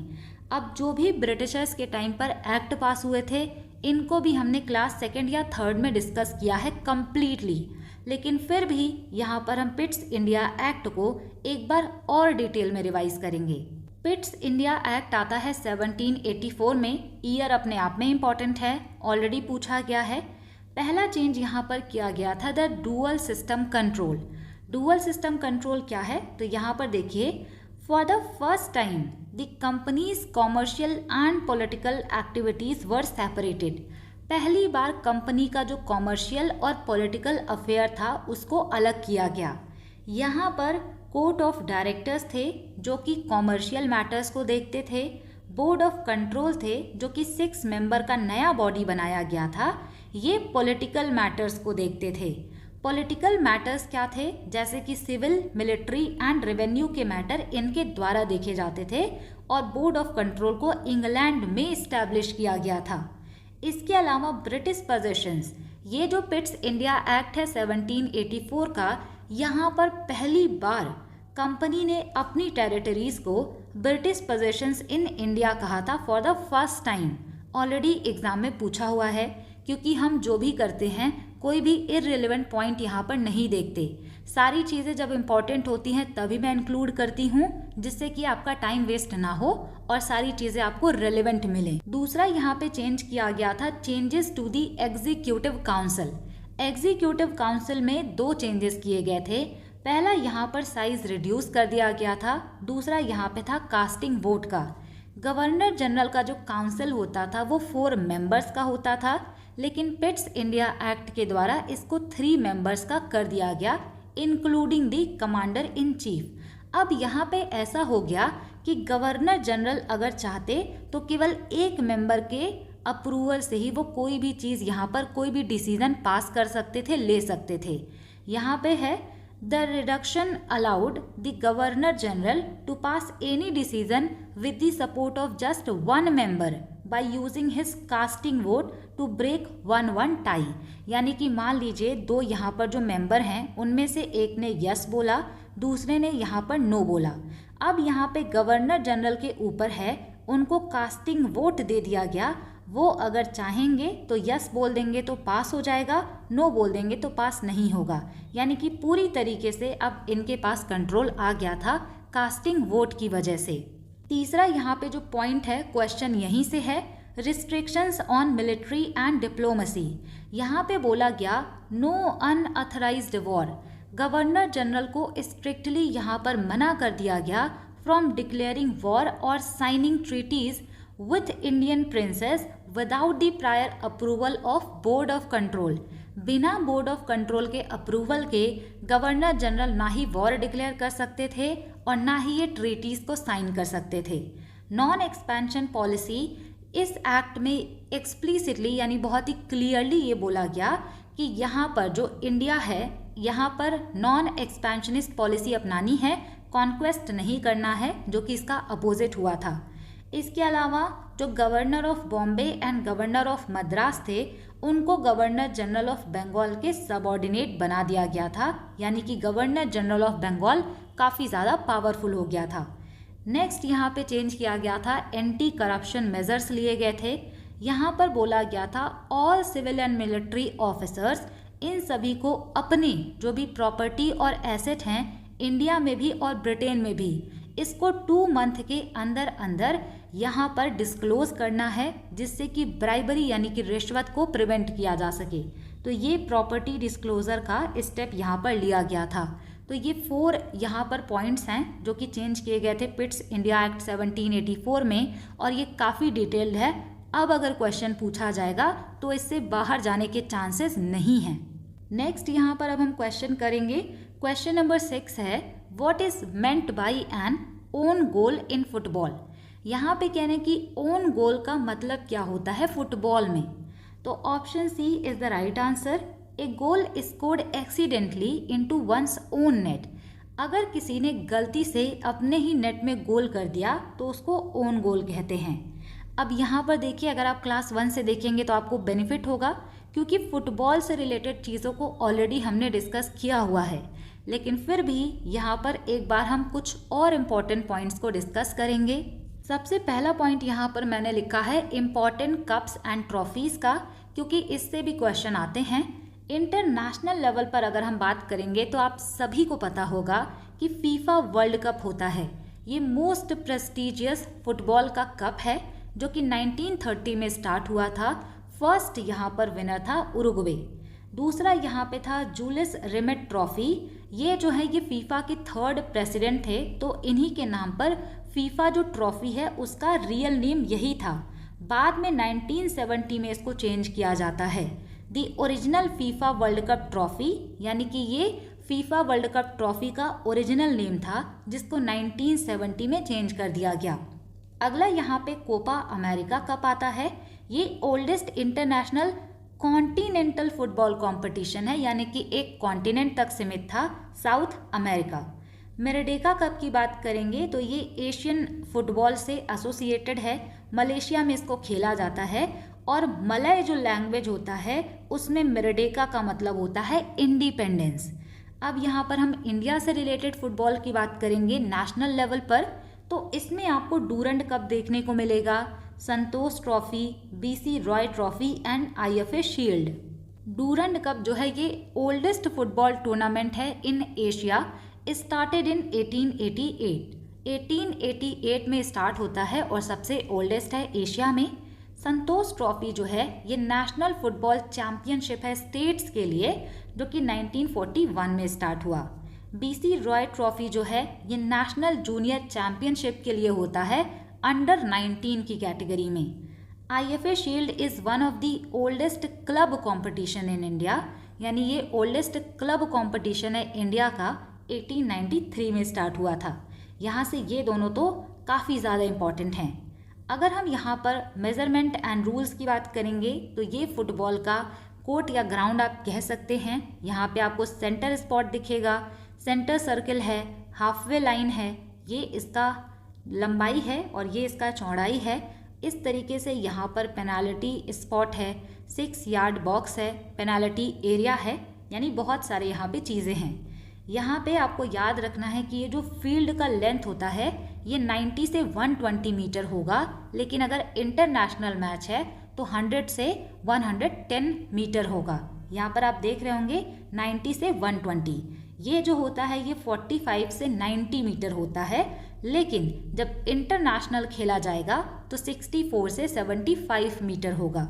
अब जो भी ब्रिटिशर्स के टाइम पर एक्ट पास हुए थे, इनको भी हमने क्लास 2nd या 3rd में डिस्कस किया है कम्प्लीटली, लेकिन फिर भी यहाँ पर हम पिट्स इंडिया एक्ट को एक बार और डिटेल में रिवाइज करेंगे। पिट्स इंडिया एक्ट आता है 1784 में। ईयर अपने आप में इम्पॉर्टेंट है, ऑलरेडी पूछा गया है। पहला चेंज यहाँ पर किया गया था the dual system control. Dual system control क्या है? तो यहाँ पर देखिए, for the first time the companies commercial and political activities were separated. पहली बार कंपनी का जो कॉमर्शियल और पॉलिटिकल अफेयर था उसको अलग किया गया। यहाँ पर कोर्ट ऑफ डायरेक्टर्स थे जो कि कॉमर्शियल मैटर्स को देखते थे, बोर्ड ऑफ कंट्रोल थे जो कि 6 मेंबर का नया बॉडी बनाया गया था, ये पॉलिटिकल मैटर्स को देखते थे। पॉलिटिकल मैटर्स क्या थे? जैसे कि सिविल, मिलिट्री एंड रेवेन्यू के मैटर इनके द्वारा देखे जाते थे, और बोर्ड ऑफ कंट्रोल को इंग्लैंड में इस्टेब्लिश किया गया था। इसके अलावा ब्रिटिश पोजेशंस, ये जो पिट्स इंडिया एक्ट है 1784 का, यहाँ पर पहली बार कंपनी ने अपनी टेरिटरीज को ब्रिटिश पोजेशंस इन इंडिया कहा था for the first time. Already exam में पूछा हुआ है, क्योंकि हम जो भी करते हैं कोई भी इररिलेवेंट पॉइंट यहाँ पर नहीं देखते। सारी चीज़ें जब इम्पॉर्टेंट होती हैं तभी मैं इंक्लूड करती हूँ, जिससे कि आपका टाइम वेस्ट ना हो और सारी चीज़ें आपको रेलेवेंट मिलें। दूसरा यहाँ पे चेंज किया गया था changes to the executive council. Executive council में 2 चेंजेस किए गए थे। पहला यहाँ पर साइज रिड्यूस कर दिया गया था, दूसरा यहाँ पे था कास्टिंग वोट का। गवर्नर जनरल का जो काउंसिल होता था वो 4 मेंबर्स का होता था, लेकिन पिट्स इंडिया एक्ट के द्वारा इसको 3 मेंबर्स का कर दिया गया, including the commander in chief. अब यहाँ पे ऐसा हो गया कि गवर्नर जनरल अगर चाहते तो केवल 1 मेंबर के अप्रूवल से ही वो कोई भी चीज़ यहाँ पर कोई भी डिसीजन पास कर सकते थे, ले सकते थे। यहाँ पे है the reduction allowed the governor general to pass any decision with the support of just 1 member by using his casting vote to break 1-1 tie. यानी कि मान लीजिए 2 यहाँ पर जो मेंबर हैं उनमें से एक ने यस बोला, दूसरे ने यहाँ पर नो बोला। अब यहाँ पे गवर्नर जनरल के ऊपर है, उनको कास्टिंग वोट दे दिया गया। वो अगर चाहेंगे तो यस बोल देंगे तो पास हो जाएगा, नो बोल देंगे तो पास नहीं होगा। यानी कि पूरी तरीके से अब इनके पास कंट्रोल आ गया था कास्टिंग वोट की वजह से। तीसरा यहाँ पे जो पॉइंट है, क्वेश्चन यहीं से है, restrictions on military and diplomacy. यहाँ पे बोला गया no unauthorised war. Governor general को स्ट्रिक्टली यहाँ पर मना कर दिया गया फ्रॉम डिक्लेयरिंग वॉर और signing treaties with Indian princes without the prior approval of board of control. बिना बोर्ड ऑफ कंट्रोल के अप्रूवल के गवर्नर जनरल ना ही वॉर डिक्लेयर कर सकते थे और ना ही ये ट्रीटीज को साइन कर सकते थे। नॉन एक्सपेंशन पॉलिसी, इस एक्ट में एक्सप्लिसिटली यानी बहुत ही क्लियरली ये बोला गया कि यहाँ पर जो इंडिया है यहाँ पर नॉन एक्सपेंशनिस्ट पॉलिसी अपनानी है, कॉन्क्वेस्ट नहीं करना है, जो कि इसका अपोजिट हुआ था। इसके अलावा जो governor of Bombay and governor of Madras थे उनको गवर्नर जनरल ऑफ बंगाल के सबऑर्डिनेट बना दिया गया था, यानी कि गवर्नर जनरल ऑफ बंगाल काफ़ी ज़्यादा पावरफुल हो गया था। नेक्स्ट यहाँ पे चेंज किया गया था, एंटी करप्शन मेजर्स लिए गए थे। यहाँ पर बोला गया था all civil and military officers, इन सभी को अपने जो भी प्रॉपर्टी और एसेट हैं इंडिया में भी और ब्रिटेन में भी, इसको 2 मंथ के अंदर अंदर यहाँ पर डिस्क्लोज करना है, जिससे कि ब्राइबरी यानी कि रिश्वत को प्रिवेंट किया जा सके। तो ये प्रॉपर्टी डिस्क्लोजर का स्टेप यहाँ पर लिया गया था। तो ये 4 यहाँ पर पॉइंट्स हैं जो कि चेंज किए गए थे पिट्स इंडिया एक्ट 1784 में, और ये काफ़ी डिटेल्ड है। अब अगर क्वेश्चन पूछा जाएगा तो इससे बाहर जाने के चांसेस नहीं हैं। नेक्स्ट यहाँ पर अब हम क्वेश्चन करेंगे। क्वेश्चन नंबर 6 है, what is meant by an own goal in football. यहाँ पे कहने की ओन गोल का मतलब क्या होता है फुटबॉल में। तो option C is the right answer. A goal scored accidentally into one's own net. अगर किसी ने गलती से अपने ही नेट में गोल कर दिया तो उसको ओन गोल कहते हैं। अब यहाँ पर देखिए, अगर आप क्लास 1 से देखेंगे तो आपको बेनिफिट होगा, क्योंकि फुटबॉल से रिलेटेड चीज़ों को ऑलरेडी हमने डिस्कस किया हुआ है। लेकिन फिर भी यहाँ पर एक बार हम कुछ और इम्पॉर्टेंट पॉइंट्स को डिस्कस करेंगे। सबसे पहला पॉइंट यहाँ पर मैंने लिखा है इम्पॉर्टेंट कप्स एंड ट्रॉफीज़ का, क्योंकि इससे भी क्वेश्चन आते हैं। इंटरनेशनल लेवल पर अगर हम बात करेंगे तो आप सभी को पता होगा कि फीफा वर्ल्ड कप होता है। ये मोस्ट प्रेस्टिजियस फुटबॉल का कप है जो कि 1930 में स्टार्ट हुआ था। फर्स्ट यहाँ पर विनर था उरुग्वे। दूसरा यहाँ पे था जूलियस रिमेट ट्रॉफी। ये जो है ये फीफा के 3rd प्रेसिडेंट थे, तो इन्हीं के नाम पर फीफा जो ट्रॉफी है उसका रियल नेम यही था। बाद में 1970 में इसको चेंज किया जाता है। The original FIFA world cup trophy, यानी कि ये फीफा वर्ल्ड कप ट्रॉफी का ओरिजिनल नेम था, जिसको 1970 में चेंज कर दिया गया। अगला यहाँ पे कोपा अमेरिका कप आता है। ये oldest international continental football competition है, यानी कि एक कॉन्टिनेंट तक सीमित था, साउथ अमेरिका। मेरेडेका कप की बात करेंगे तो ये एशियन फुटबॉल से एसोसिएटेड है। मलेशिया में इसको खेला जाता है, और मलय जो लैंग्वेज होता है उसमें मेरेडेका का मतलब होता है इंडिपेंडेंस। अब यहाँ पर हम इंडिया से रिलेटेड फुटबॉल की बात करेंगे नेशनल लेवल पर, तो इसमें आपको डूरंड कप देखने को मिलेगा, Santosh trophy, BC Roy trophy and IFA shield. Durand cup जो है ये ओल्डेस्ट फुटबॉल टूर्नामेंट है इन एशिया। स्टार्टेड इन 1888 में स्टार्ट होता है और सबसे ओल्डेस्ट है एशिया में। संतोष ट्रॉफी जो है ये नेशनल फुटबॉल चैंपियनशिप है स्टेट्स के लिए, जो कि 1941 में स्टार्ट हुआ। बीसी रॉय ट्रॉफी जो है ये नेशनल जूनियर चैंपियनशिप के लिए होता है अंडर 19 की कैटेगरी में। IFA shield is one of the oldest club competition in India, यानी ये ओल्डेस्ट क्लब कंपटीशन है इंडिया का, 1893 में स्टार्ट हुआ था। यहाँ से ये दोनों तो काफ़ी ज़्यादा इम्पॉर्टेंट हैं। अगर हम यहाँ पर मेजरमेंट एंड रूल्स की बात करेंगे तो ये फुटबॉल का कोर्ट या ग्राउंड आप कह सकते हैं। यहाँ पे आपको सेंटर स्पॉट दिखेगा, सेंटर सर्कल है, हाफवे लाइन है, ये इसका लंबाई है और ये इसका चौड़ाई है। इस तरीके से यहाँ पर पेनाल्टी स्पॉट है, 6 यार्ड बॉक्स है, पेनाल्टी एरिया है, यानी बहुत सारे यहाँ पे चीज़ें हैं। यहाँ पे आपको याद रखना है कि ये जो फील्ड का लेंथ होता है ये 90 से 120 मीटर होगा, लेकिन अगर इंटरनेशनल मैच है तो 100 से 110 मीटर होगा। यहाँ पर आप देख रहे होंगे 90 से 120, ये जो होता है ये 45 से 90 मीटर होता है, लेकिन जब इंटरनेशनल खेला जाएगा तो 64 से 75 मीटर होगा।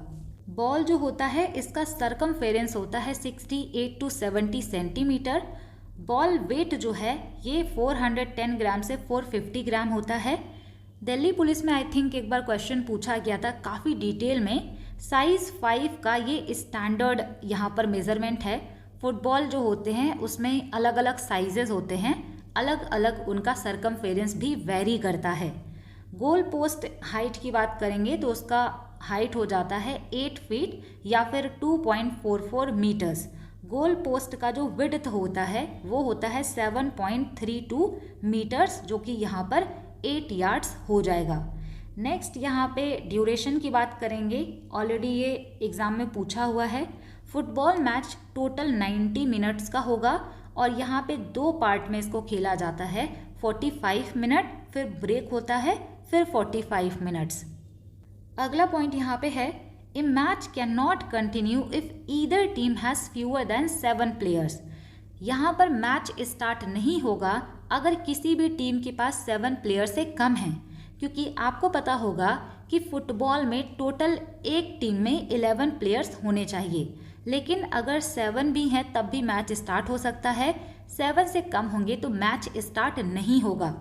बॉल जो होता है इसका सरकमफेरेंस होता है 68 टू 70 सेंटीमीटर। बॉल वेट जो है ये 410 ग्राम से 450 ग्राम होता है। दिल्ली पुलिस में आई थिंक एक बार क्वेश्चन पूछा गया था काफ़ी डिटेल में। साइज़ 5 का ये स्टैंडर्ड यहाँ पर मेज़रमेंट है। फुटबॉल जो होते हैं उसमें अलग अलग साइजेस होते हैं, अलग अलग उनका सरकमफेरेंस भी वेरी करता है। गोल पोस्ट हाइट की बात करेंगे तो उसका हाइट हो जाता है 8 फीट या फिर 2.44 मीटर्स। गोल पोस्ट का जो विड्थ होता है वो होता है 7.32 मीटर्स, जो कि यहाँ पर 8 यार्ड्स हो जाएगा। नेक्स्ट यहाँ पे ड्यूरेशन की बात करेंगे, ऑलरेडी ये एग्ज़ाम में पूछा हुआ है। फुटबॉल मैच टोटल 90 मिनट्स का होगा और यहाँ पे 2 पार्ट में इसको खेला जाता है। 45 मिनट, फिर ब्रेक होता है, फिर 45 मिनट्स। अगला पॉइंट यहाँ पे है, a match can not continue if either team has fewer than 7 players. यहाँ पर मैच स्टार्ट नहीं होगा अगर किसी भी टीम के पास 7 प्लेयर से कम हैं, क्योंकि आपको पता होगा कि फुटबॉल में टोटल एक टीम में 11 प्लेयर्स होने चाहिए, लेकिन अगर 7 भी हैं तब भी मैच स्टार्ट हो सकता है, 7 से कम होंगे तो मैच स्टार्ट नहीं होगा।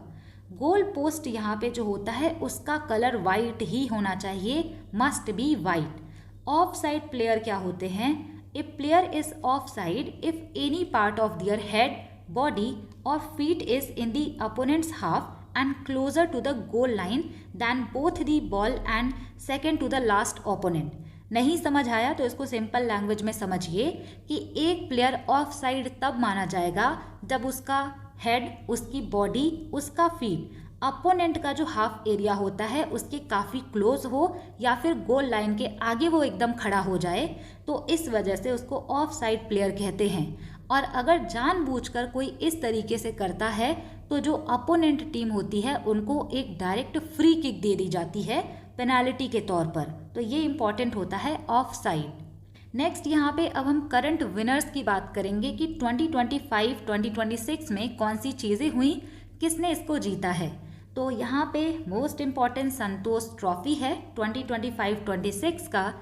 गोल पोस्ट यहाँ पे जो होता है उसका कलर वाइट ही होना चाहिए, must be white. Offside player क्या होते हैं? A player is offside if any part of their head, body और feet is in the opponent's half and closer to the goal line than both the ball and second to the last opponent। नहीं समझ आया तो इसको simple language में समझिए कि एक प्लेयर ऑफ साइड तब माना जाएगा जब उसका हेड, उसकी बॉडी, उसका फीट अपोनेंट का जो हाफ एरिया होता है उसके काफ़ी क्लोज हो या फिर गोल लाइन के आगे वो एकदम खड़ा हो जाए, तो इस वजह से उसको ऑफ साइड प्लेयर कहते हैं। और अगर जानबूझकर कोई इस तरीके से करता है तो जो अपोनेंट टीम होती है उनको एक डायरेक्ट फ्री किक दे दी जाती है पेनाल्टी के तौर पर, तो ये इंपॉर्टेंट होता है ऑफ साइड। नेक्स्ट यहाँ पे अब हम करंट विनर्स की बात करेंगे कि 2025-2026 में कौन सी चीज़ें हुई, किसने इसको जीता है। तो यहाँ पे मोस्ट इम्पॉर्टेंट संतोष ट्रॉफी है 2025-26 का,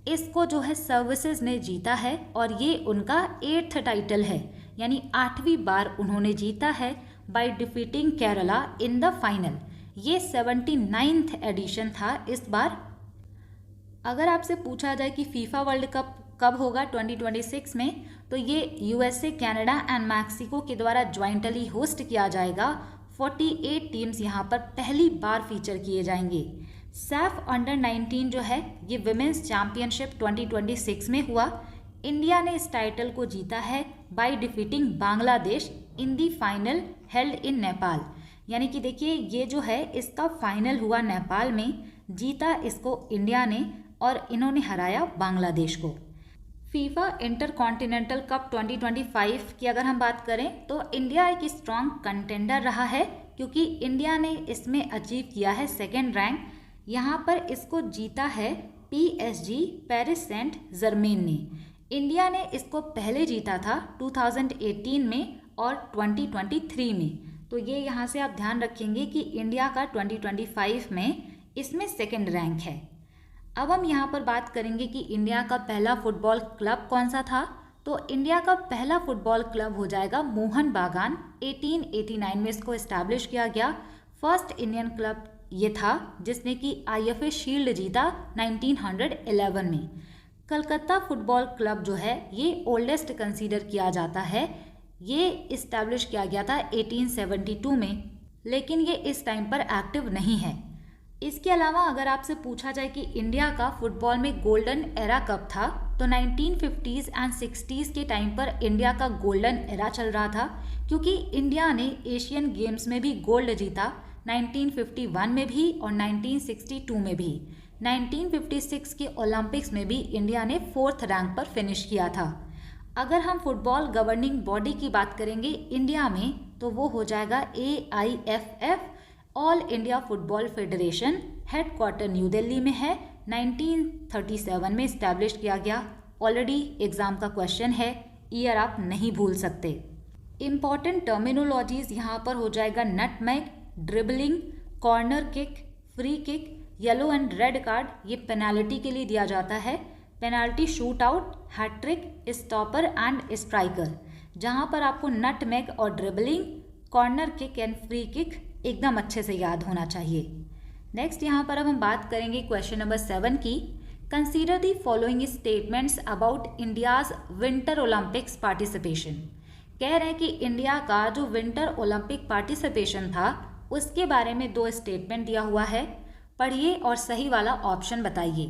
इसको जो है सर्विसेज ने जीता है और ये उनका 8th टाइटल है, यानी 8वीं बार उन्होंने जीता है by defeating Kerala in the final. ये 79th एडिशन था इस बार। अगर आपसे पूछा जाए कि फीफा वर्ल्ड कप कब होगा 2026 में, तो ये यूएसए, कनाडा एंड मैक्सिको के द्वारा ज्वाइंटली होस्ट किया जाएगा। 48 टीम्स यहाँ पर पहली बार फीचर किए जाएंगे। सैफ अंडर 19 जो है ये विमेंस चैम्पियनशिप 2026 में हुआ। इंडिया ने इस टाइटल को जीता है by defeating Bangladesh in the final held in Nepal. यानी कि देखिए ये जो है इसका फाइनल हुआ नेपाल में, जीता इसको इंडिया ने और इन्होंने हराया बांग्लादेश को। फीफा इंटरकॉन्टिनेंटल कप 2025 की अगर हम बात करें तो इंडिया एक स्ट्रॉन्ग कंटेंडर रहा है, क्योंकि इंडिया ने इसमें अचीव किया है 2nd रैंक। यहाँ पर इसको जीता है PSG पेरिस सेंट जर्मेन ने। इंडिया ने इसको पहले जीता था 2018 में और 2023 में। तो ये यहाँ से आप ध्यान रखेंगे कि इंडिया का 2025 में इसमें 2nd रैंक है। अब हम यहाँ पर बात करेंगे कि इंडिया का पहला फुटबॉल क्लब कौन सा था। तो इंडिया का पहला फुटबॉल क्लब हो जाएगा मोहन बागान। 1889 में इसको इस्टेब्लिश किया गया। फर्स्ट इंडियन क्लब ये था जिसने कि IFA शील्ड जीता 1911 में। कलकत्ता फुटबॉल क्लब जो है ये ओल्डेस्ट कंसीडर किया जाता है। ये इस्टेब्लिश किया गया था 1872 में, लेकिन ये इस टाइम पर एक्टिव नहीं है। इसके अलावा अगर आपसे पूछा जाए कि इंडिया का फुटबॉल में गोल्डन एरा कब था, तो 1950s एंड 60s के टाइम पर इंडिया का गोल्डन एरा चल रहा था, क्योंकि इंडिया ने एशियन गेम्स में भी गोल्ड जीता 1951 में भी और 1962 में भी। 1956 के ओलंपिक्स में भी इंडिया ने 4th रैंक पर फिनिश किया था। अगर हम फुटबॉल गवर्निंग बॉडी की बात करेंगे इंडिया में, तो वो हो जाएगा AIFF, all India football federation. Headquarter new Delhi में है। 1937 में इस्टेब्लिश किया गया। ऑलरेडी एग्जाम का क्वेश्चन है, ईयर आप नहीं भूल सकते। इम्पॉर्टेंट टर्मिनोलॉजीज यहाँ पर हो जाएगा nutmeg, dribbling, corner kick, free kick, yellow and red card ये पेनाल्टी के लिए दिया जाता है। Penalty shootout, hat trick, stopper and striker, जहाँ पर आपको नटमैग और dribbling, corner kick and free kick एकदम अच्छे से याद होना चाहिए। नेक्स्ट यहाँ पर अब हम बात करेंगे क्वेश्चन नंबर 7 की। Consider the following statements about India's winter Olympics participation. कह रहे हैं कि इंडिया का जो विंटर ओलंपिक पार्टिसिपेशन था उसके बारे में 2 स्टेटमेंट दिया हुआ है। पढ़िए और सही वाला ऑप्शन बताइए।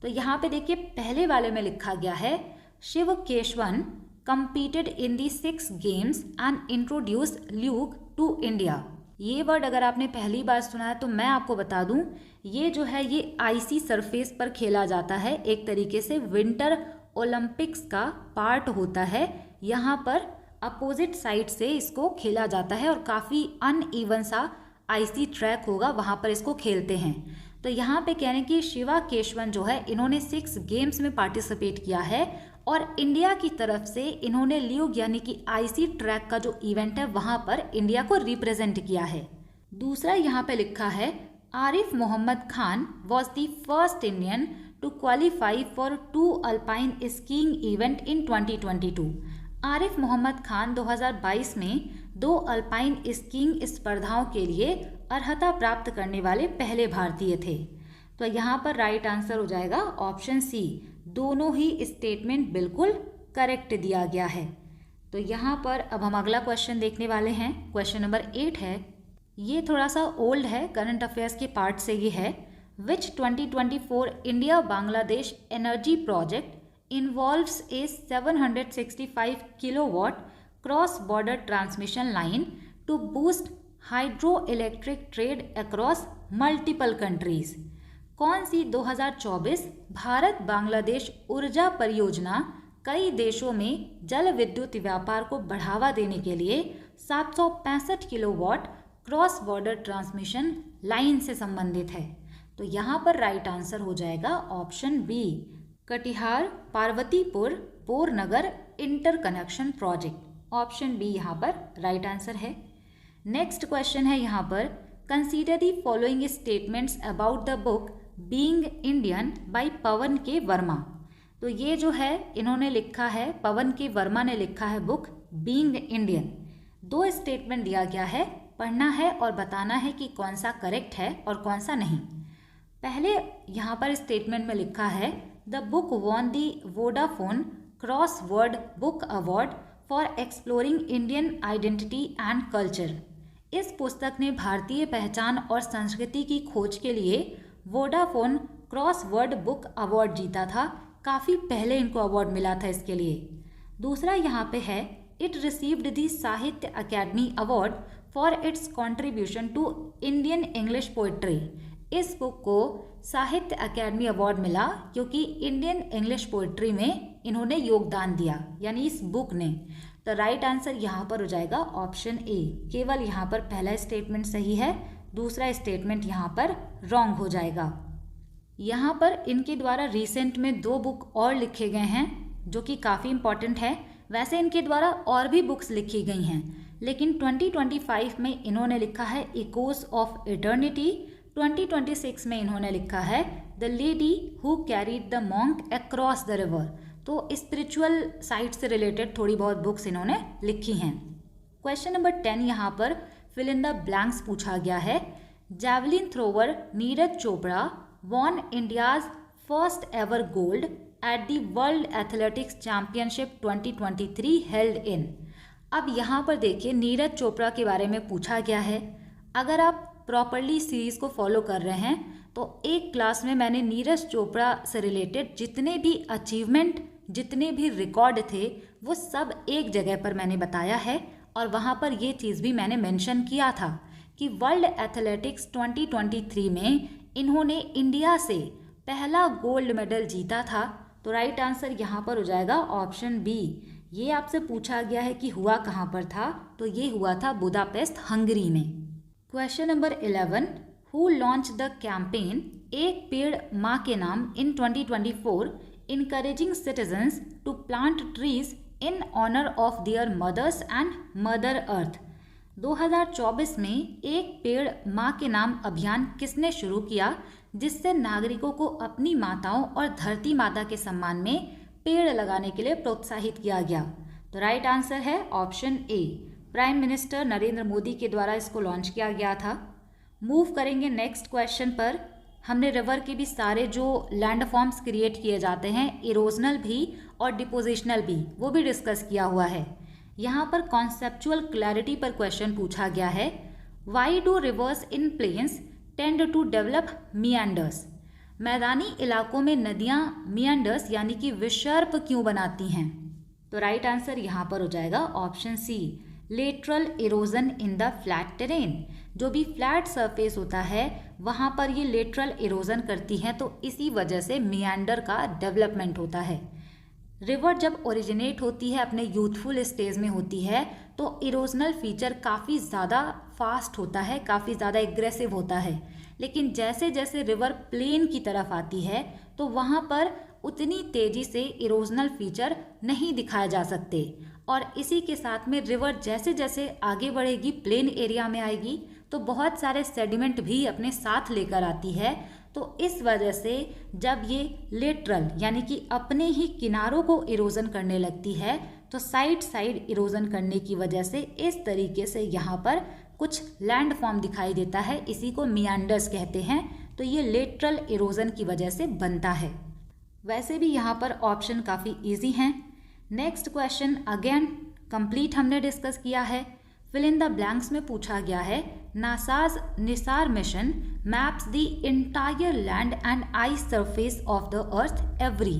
तो यहाँ पे देखिए पहले वाले में लिखा गया है Shiva Keshavan competed in the 6 games and introduced luge to India। ये वर्ड अगर आपने पहली बार सुना है तो मैं आपको बता दूं, ये जो है ये आइसी सरफेस पर खेला जाता है। एक तरीके से विंटर ओलंपिक्स का पार्ट होता है। यहाँ पर अपोजिट साइड से इसको खेला जाता है और काफ़ी अनइवन सा आईसी ट्रैक होगा, वहाँ पर इसको खेलते हैं। तो यहाँ पे कह रहे हैं कि शिवा केशवन जो है इन्होंने 6 गेम्स में पार्टिसिपेट किया है और इंडिया की तरफ से इन्होंने ल्यूग यानी कि आईसी ट्रैक का जो इवेंट है वहाँ पर इंडिया को रिप्रेजेंट किया है। दूसरा यहाँ पे लिखा है Arif Mohammad Khan was the first Indian to qualify for 2 alpine skiing event in 2022। Arif Mohammad Khan 2022 में 2 अल्पाइन स्कीइंग स्पर्धाओं के लिए अर्हता प्राप्त करने वाले पहले भारतीय थे। तो यहाँ पर राइट आंसर हो जाएगा ऑप्शन सी। दोनों ही स्टेटमेंट बिल्कुल करेक्ट दिया गया है। तो यहाँ पर अब हम अगला क्वेश्चन देखने वाले हैं। क्वेश्चन नंबर 8 है, ये थोड़ा सा ओल्ड है, करंट अफेयर्स के पार्ट से ये है। विच 2024 India Bangladesh energy project involves a 765 kilowatt cross-border transmission line to boost hydroelectric trade across multiple countries। कौन सी 2024 भारत बांग्लादेश ऊर्जा परियोजना कई देशों में जल विद्युत व्यापार को बढ़ावा देने के लिए 765 kilowatt cross border transmission line से संबंधित है। तो यहाँ पर राइट आंसर हो जाएगा option B, Katihar Parbatipur Bornagar interconnection project. Option B यहाँ पर राइट आंसर है। नेक्स्ट क्वेश्चन है यहाँ पर, consider the following statements about the book being Indian by Pawan K Varma. तो ये जो है इन्होंने लिखा है, पवन के वर्मा ने लिखा है बुक बीइंग इंडियन। 2 स्टेटमेंट दिया गया है, पढ़ना है और बताना है कि कौन सा करेक्ट है और कौन सा नहीं। पहले यहाँ पर स्टेटमेंट में लिखा है the book won the Vodafone cross word book award for exploring Indian identity and culture. इस पुस्तक ने भारतीय पहचान और संस्कृति की खोज के लिए Vodafone cross word book award जीता था। काफ़ी पहले इनको अवार्ड मिला था इसके लिए। दूसरा यहाँ पे है, it received the Sahitya academy award for its contribution to Indian English poetry. इस बुक को साहित्य अकेडमी अवार्ड मिला क्योंकि इंडियन इंग्लिश पोइट्री में इन्होंने योगदान दिया, यानी इस बुक ने। तो राइट आंसर यहाँ पर हो जाएगा ऑप्शन ए। केवल यहाँ पर पहला स्टेटमेंट सही है, दूसरा स्टेटमेंट यहाँ पर रॉन्ग हो जाएगा। यहाँ पर इनके द्वारा रिसेंट में 2 बुक और लिखे गए हैं जो कि काफ़ी इंपॉर्टेंट है। वैसे इनके द्वारा और भी बुक्स लिखी गई हैं, लेकिन 2025 में इन्होंने लिखा है इकोस ऑफ इटर्निटी। 2026 में इन्होंने लिखा है the lady who carried the monk across the river. तो स्पिरिचुअल साइड से रिलेटेड थोड़ी बहुत बुक्स इन्होंने लिखी हैं। क्वेश्चन नंबर 10 यहाँ पर फिल इन द ब्लैंक्स पूछा गया है। Javelin thrower Neeraj Chopra won India's first ever gold at the world athletics championship 2023 held in. अब यहाँ पर देखिए, नीरज चोपड़ा के बारे में पूछा गया है। अगर आप प्रॉपरली सीरीज़ को फॉलो कर रहे हैं तो एक क्लास में मैंने नीरज चोपड़ा से रिलेटेड जितने भी अचीवमेंट, जितने भी रिकॉर्ड थे, वो सब एक जगह पर मैंने बताया है और वहाँ पर ये चीज़ भी मैंने मेंशन किया था कि वर्ल्ड एथलेटिक्स 2023 में इन्होंने इंडिया से पहला गोल्ड मेडल जीता था। तो राइट आंसर यहाँ पर हो जाएगा ऑप्शन बी। ये आपसे पूछा गया है कि हुआ कहाँ पर था, तो ये हुआ था बुदापेस्ट, हंगरी में। Question number 11, who launch the campaign एक पेड़ माँ के नाम इन 2024 encouraging citizens to plant trees in honor of their mothers and mother earth। 2024 में एक पेड़ माँ के नाम अभियान किसने शुरू किया जिससे नागरिकों को अपनी माताओं और धरती माता के सम्मान में पेड़ लगाने के लिए प्रोत्साहित किया गया। तो राइट आंसर है option A. Prime minister Narendra Modi के द्वारा इसको लॉन्च किया गया था। मूव करेंगे नेक्स्ट क्वेश्चन पर। हमने रिवर के भी सारे जो लैंड फॉर्म्स क्रिएट किए जाते हैं, इरोजनल भी और डिपोजिशनल भी, वो भी डिस्कस किया हुआ है। यहाँ पर कॉन्सेप्चुअल क्लैरिटी पर क्वेश्चन पूछा गया है। Why do rivers in plains tend to develop meanders. मैदानी इलाकों में नदियाँ मियांडर्स यानी कि विसर्प क्यों बनाती हैं? तो राइट आंसर यहाँ पर हो जाएगा option C, lateral erosion in the flat terrain. जो भी फ्लैट सरफेस होता है वहाँ पर ये लेटरल इरोजन करती हैं, तो इसी वजह से मियांडर का डेवलपमेंट होता है। रिवर जब ओरिजिनेट होती है, अपने यूथफुल स्टेज में होती है, तो इरोजनल फीचर काफ़ी ज़्यादा फास्ट होता है, काफ़ी ज़्यादा एग्रेसिव होता है। लेकिन जैसे जैसे रिवर प्लेन की तरफ आती है तो वहाँ पर उतनी तेज़ी से इरोजनल फीचर नहीं दिखाए जा सकते। और इसी के साथ में रिवर जैसे जैसे आगे बढ़ेगी, प्लेन एरिया में आएगी, तो बहुत सारे सेडिमेंट भी अपने साथ लेकर आती है। तो इस वजह से जब ये लेटरल यानी कि अपने ही किनारों को इरोजन करने लगती है, तो साइड साइड इरोजन करने की वजह से इस तरीके से यहाँ पर कुछ लैंड फॉर्म दिखाई देता है। इसी को मियांडर्स कहते हैं। तो ये लेटरल इरोजन की वजह से बनता है। वैसे भी यहाँ पर ऑप्शन काफ़ी इजी हैं। नेक्स्ट क्वेश्चन अगेन कंप्लीट हमने डिस्कस किया है। फिल इन द ब्लैंक्स में पूछा गया है, NASA's Nisar mission maps the entire land and ice surface of the earth every.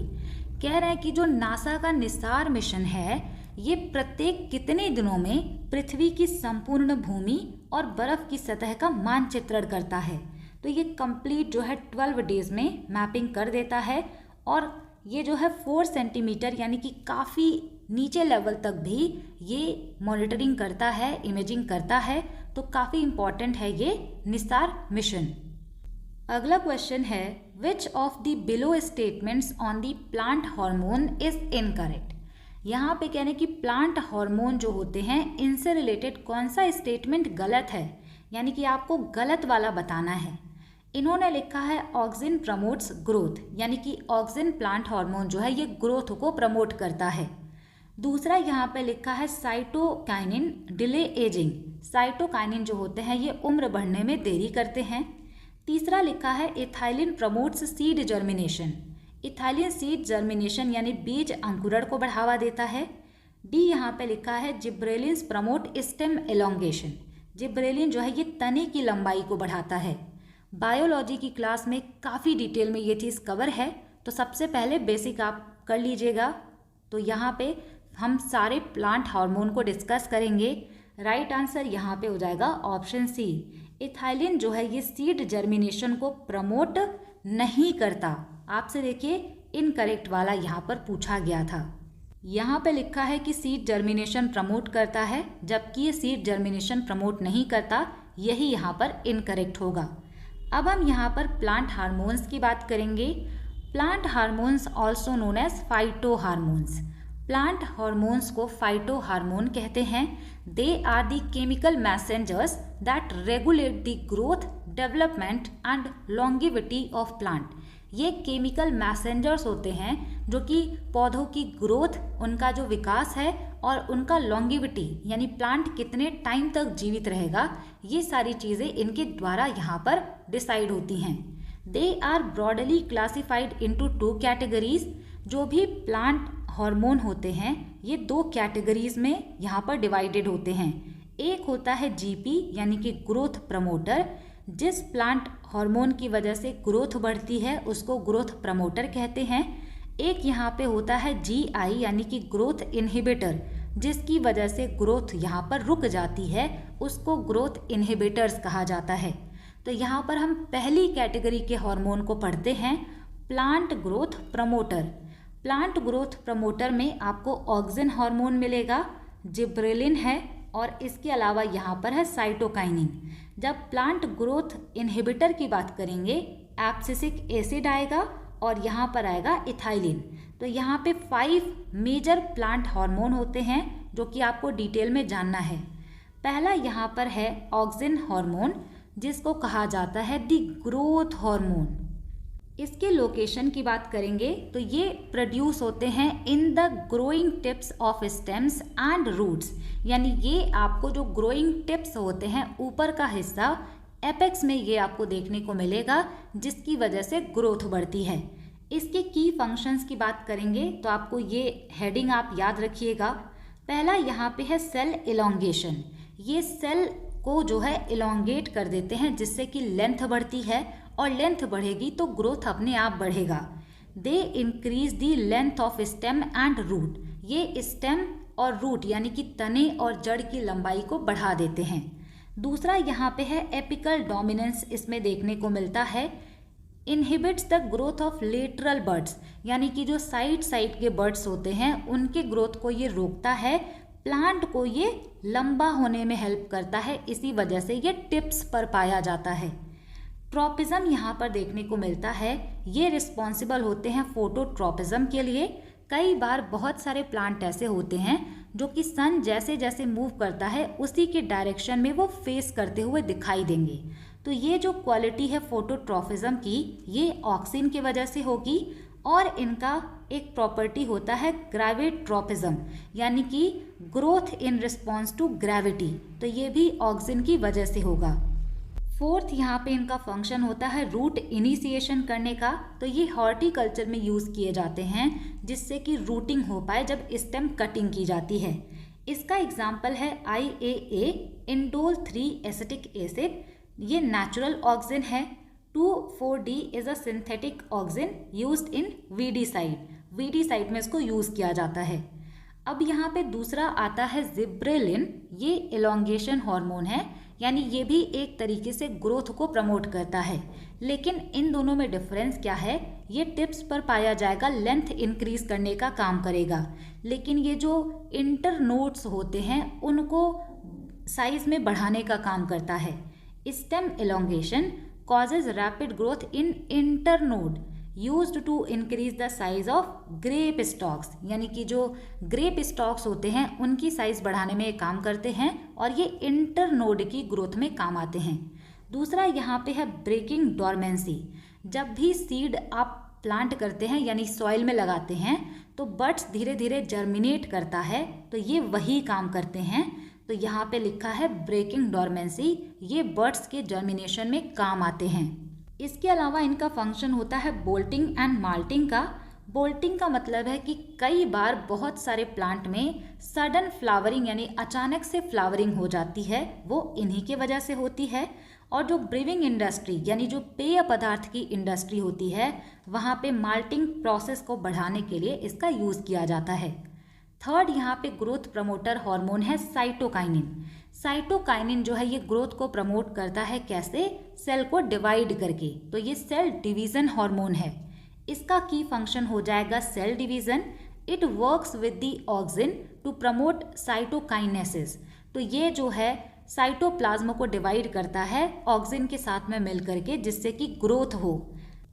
कह रहे हैं कि जो नासा का निसार मिशन है, ये प्रत्येक कितने दिनों में पृथ्वी की संपूर्ण भूमि और बर्फ की सतह का मानचित्रण करता है। तो ये कंप्लीट जो है 12 डेज में मैपिंग कर देता है। और ये जो है 4 सेंटीमीटर यानी कि काफ़ी नीचे लेवल तक भी ये मॉनिटरिंग करता है, इमेजिंग करता है। तो काफ़ी इम्पॉर्टेंट है ये निसार मिशन। अगला क्वेश्चन है, which of the below statements on the plant hormone is incorrect. यहाँ पे कहने कि प्लांट हार्मोन जो होते हैं, इनसे रिलेटेड कौन सा स्टेटमेंट गलत है, यानी कि आपको गलत वाला बताना है। इन्होंने लिखा है ऑक्सिन प्रमोट्स ग्रोथ, यानी कि ऑक्सिन प्लांट हार्मोन जो है ये ग्रोथ को प्रमोट करता है। दूसरा यहाँ पे लिखा है साइटोकाइनिन डिले एजिंग। साइटोकाइनिन जो होते हैं ये उम्र बढ़ने में देरी करते हैं। तीसरा लिखा है ethylene promotes seed germination. Ethylene seed germination यानी बीज अंकुरण को बढ़ावा देता है। डी यहाँ पे लिखा है gibberellins promote stem elongation. Gibberellin जो है ये तने की लंबाई को बढ़ाता है। बायोलॉजी की क्लास में काफ़ी डिटेल में ये चीज़ कवर है, तो सबसे पहले बेसिक आप कर लीजिएगा। तो यहाँ पे हम सारे प्लांट हार्मोन को डिस्कस करेंगे। राइट आंसर यहाँ पे हो जाएगा ऑप्शन सी। इथाइलिन जो है ये सीड जर्मिनेशन को प्रमोट नहीं करता। आपसे देखिए इनकरेक्ट वाला यहाँ पर पूछा गया था। यहाँ पे लिखा है कि सीड जर्मिनेशन प्रमोट करता है, जबकि ये सीड जर्मिनेशन प्रमोट नहीं करता। यही यहाँ पर इनकरेक्ट होगा। अब हम यहाँ पर प्लांट हार्मोन्स की बात करेंगे। Plant hormones also known as phyto hormones. Plant hormones को फाइटो हार्मोन कहते हैं। They are the chemical messengers that regulate the growth, development and longevity of plant. ये केमिकल मैसेंजर्स होते हैं जो कि पौधों की ग्रोथ, उनका जो विकास है और उनका लॉन्गिविटी यानी प्लांट कितने टाइम तक जीवित रहेगा, ये सारी चीज़ें इनके द्वारा यहाँ पर डिसाइड होती हैं। They are broadly classified into 2 categories. जो भी प्लांट हार्मोन होते हैं ये 2 कैटेगरीज में यहाँ पर डिवाइडेड होते हैं। एक होता है जीपी यानी कि ग्रोथ प्रमोटर। जिस प्लांट हार्मोन की वजह से ग्रोथ बढ़ती है उसको ग्रोथ प्रमोटर कहते हैं। एक यहाँ पे होता है जीआई यानी कि ग्रोथ इनहिबिटर, जिसकी वजह से ग्रोथ यहाँ पर रुक जाती है, उसको ग्रोथ इनहिबिटर्स कहा जाता है। तो यहाँ पर हम पहली कैटेगरी के हार्मोन को पढ़ते हैं, plant growth promoter. Plant growth promoter में आपको ऑक्सिन हार्मोन मिलेगा, जिब्रेलिन है और इसके अलावा यहाँ पर है साइटोकाइनिन। जब प्लांट ग्रोथ इनहिबिटर की बात करेंगे, एब्सिसिक एसिड आएगा और यहाँ पर आएगा इथाइलिन। तो यहाँ पे 5 मेजर प्लांट हार्मोन होते हैं जो कि आपको डिटेल में जानना है। पहला यहाँ पर है ऑक्सिन हार्मोन, जिसको कहा जाता है द ग्रोथ हार्मोन। इसके लोकेशन की बात करेंगे तो ये प्रोड्यूस होते हैं in the growing tips of stems and roots. यानी ये आपको जो ग्रोइंग टिप्स होते हैं, ऊपर का हिस्सा, एपेक्स में ये आपको देखने को मिलेगा, जिसकी वजह से ग्रोथ बढ़ती है। इसके की फंक्शंस की बात करेंगे तो आपको ये हेडिंग आप याद रखिएगा। पहला यहाँ पे है सेल इलोंगेशन। ये सेल को जो है इलोंगेट कर देते हैं, जिससे कि लेंथ बढ़ती है और लेंथ बढ़ेगी तो ग्रोथ अपने आप बढ़ेगा। They increase the length of stem and root. ये स्टेम और रूट यानी कि तने और जड़ की लंबाई को बढ़ा देते हैं। दूसरा यहाँ पे है एपिकल डोमिनेंस, इसमें देखने को मिलता है। Inhibits the growth of lateral buds, यानी कि जो साइड के बड्स होते हैं उनके ग्रोथ को ये रोकता है, प्लांट को ये लंबा होने में हेल्प करता है, इसी वजह से ये टिप्स पर पाया जाता है। ट्रॉपिज्म यहाँ पर देखने को मिलता है, ये रिस्पॉन्सिबल होते हैं फोटोट्रॉपिज्म के लिए। कई बार बहुत सारे प्लांट ऐसे होते हैं जो कि सन जैसे जैसे मूव करता है उसी के डायरेक्शन में वो फेस करते हुए दिखाई देंगे। तो ये जो क्वालिटी है फोटोट्रॉपिज्म की, ये ऑक्सिन की वजह से होगी। और इनका एक प्रॉपर्टी होता है ग्रेविट्रॉपिज्म, यानी कि growth in response to gravity, तो ये भी ऑक्सिन की वजह से होगा। फोर्थ यहाँ पे इनका फंक्शन होता है रूट इनिशिएशन करने का। तो ये हॉर्टिकल्चर में यूज़ किए जाते हैं जिससे कि रूटिंग हो पाए जब स्टेम कटिंग की जाती है। इसका एग्जाम्पल है IAA, इंडोल 3 एसिटिक एसिड। ये नेचुरल ऑक्सिन है। 2,4-D is a synthetic auxin used in weedicide में इसको यूज़ किया जाता है। अब यहाँ पे दूसरा आता है जिब्रेलिन। ये एलोंगेशन हार्मोन है, यानी ये भी एक तरीके से ग्रोथ को प्रमोट करता है। लेकिन इन दोनों में डिफरेंस क्या है, ये टिप्स पर पाया जाएगा, लेंथ इंक्रीज करने का काम करेगा। लेकिन ये जो इंटरनोड्स होते हैं उनको साइज में बढ़ाने का काम करता है। Stem elongation causes rapid growth in internode used to increase the size of grape stalks, यानी कि जो ग्रेप स्टॉक्स होते हैं उनकी साइज बढ़ाने में काम करते हैं और ये इंटरनोड की ग्रोथ में काम आते हैं। दूसरा यहाँ पे है ब्रेकिंग डोरमेंसी। जब भी सीड आप प्लांट करते हैं यानी सॉइल में लगाते हैं तो बड्स धीरे धीरे जर्मिनेट करता है, तो ये वही काम करते हैं। तो यहाँ पे लिखा है ब्रेकिंग डोरमेंसी, ये बड्स के जर्मिनेशन में काम आते हैं। इसके अलावा इनका फंक्शन होता है बोल्टिंग एंड माल्टिंग का। बोल्टिंग का मतलब है कि कई बार बहुत सारे प्लांट में सडन फ्लावरिंग यानी अचानक से फ्लावरिंग हो जाती है, वो इन्हीं के वजह से होती है। और जो ब्रीविंग इंडस्ट्री यानी जो पेय पदार्थ की इंडस्ट्री होती है वहाँ पे माल्टिंग प्रोसेस को बढ़ाने के लिए इसका यूज़ किया जाता है। थर्ड यहाँ पे ग्रोथ प्रमोटर हार्मोन है साइटोकाइनिन। साइटोकाइनिन जो है ये ग्रोथ को प्रमोट करता है, कैसे? सेल को डिवाइड करके। तो ये सेल डिवीज़न हार्मोन है। इसका की फंक्शन हो जाएगा cell division. It works with the auxin to promote cytokinesis. तो ये जो है साइटोप्लाज्म को डिवाइड करता है ऑक्सिन के साथ में मिल करके, जिससे कि ग्रोथ हो।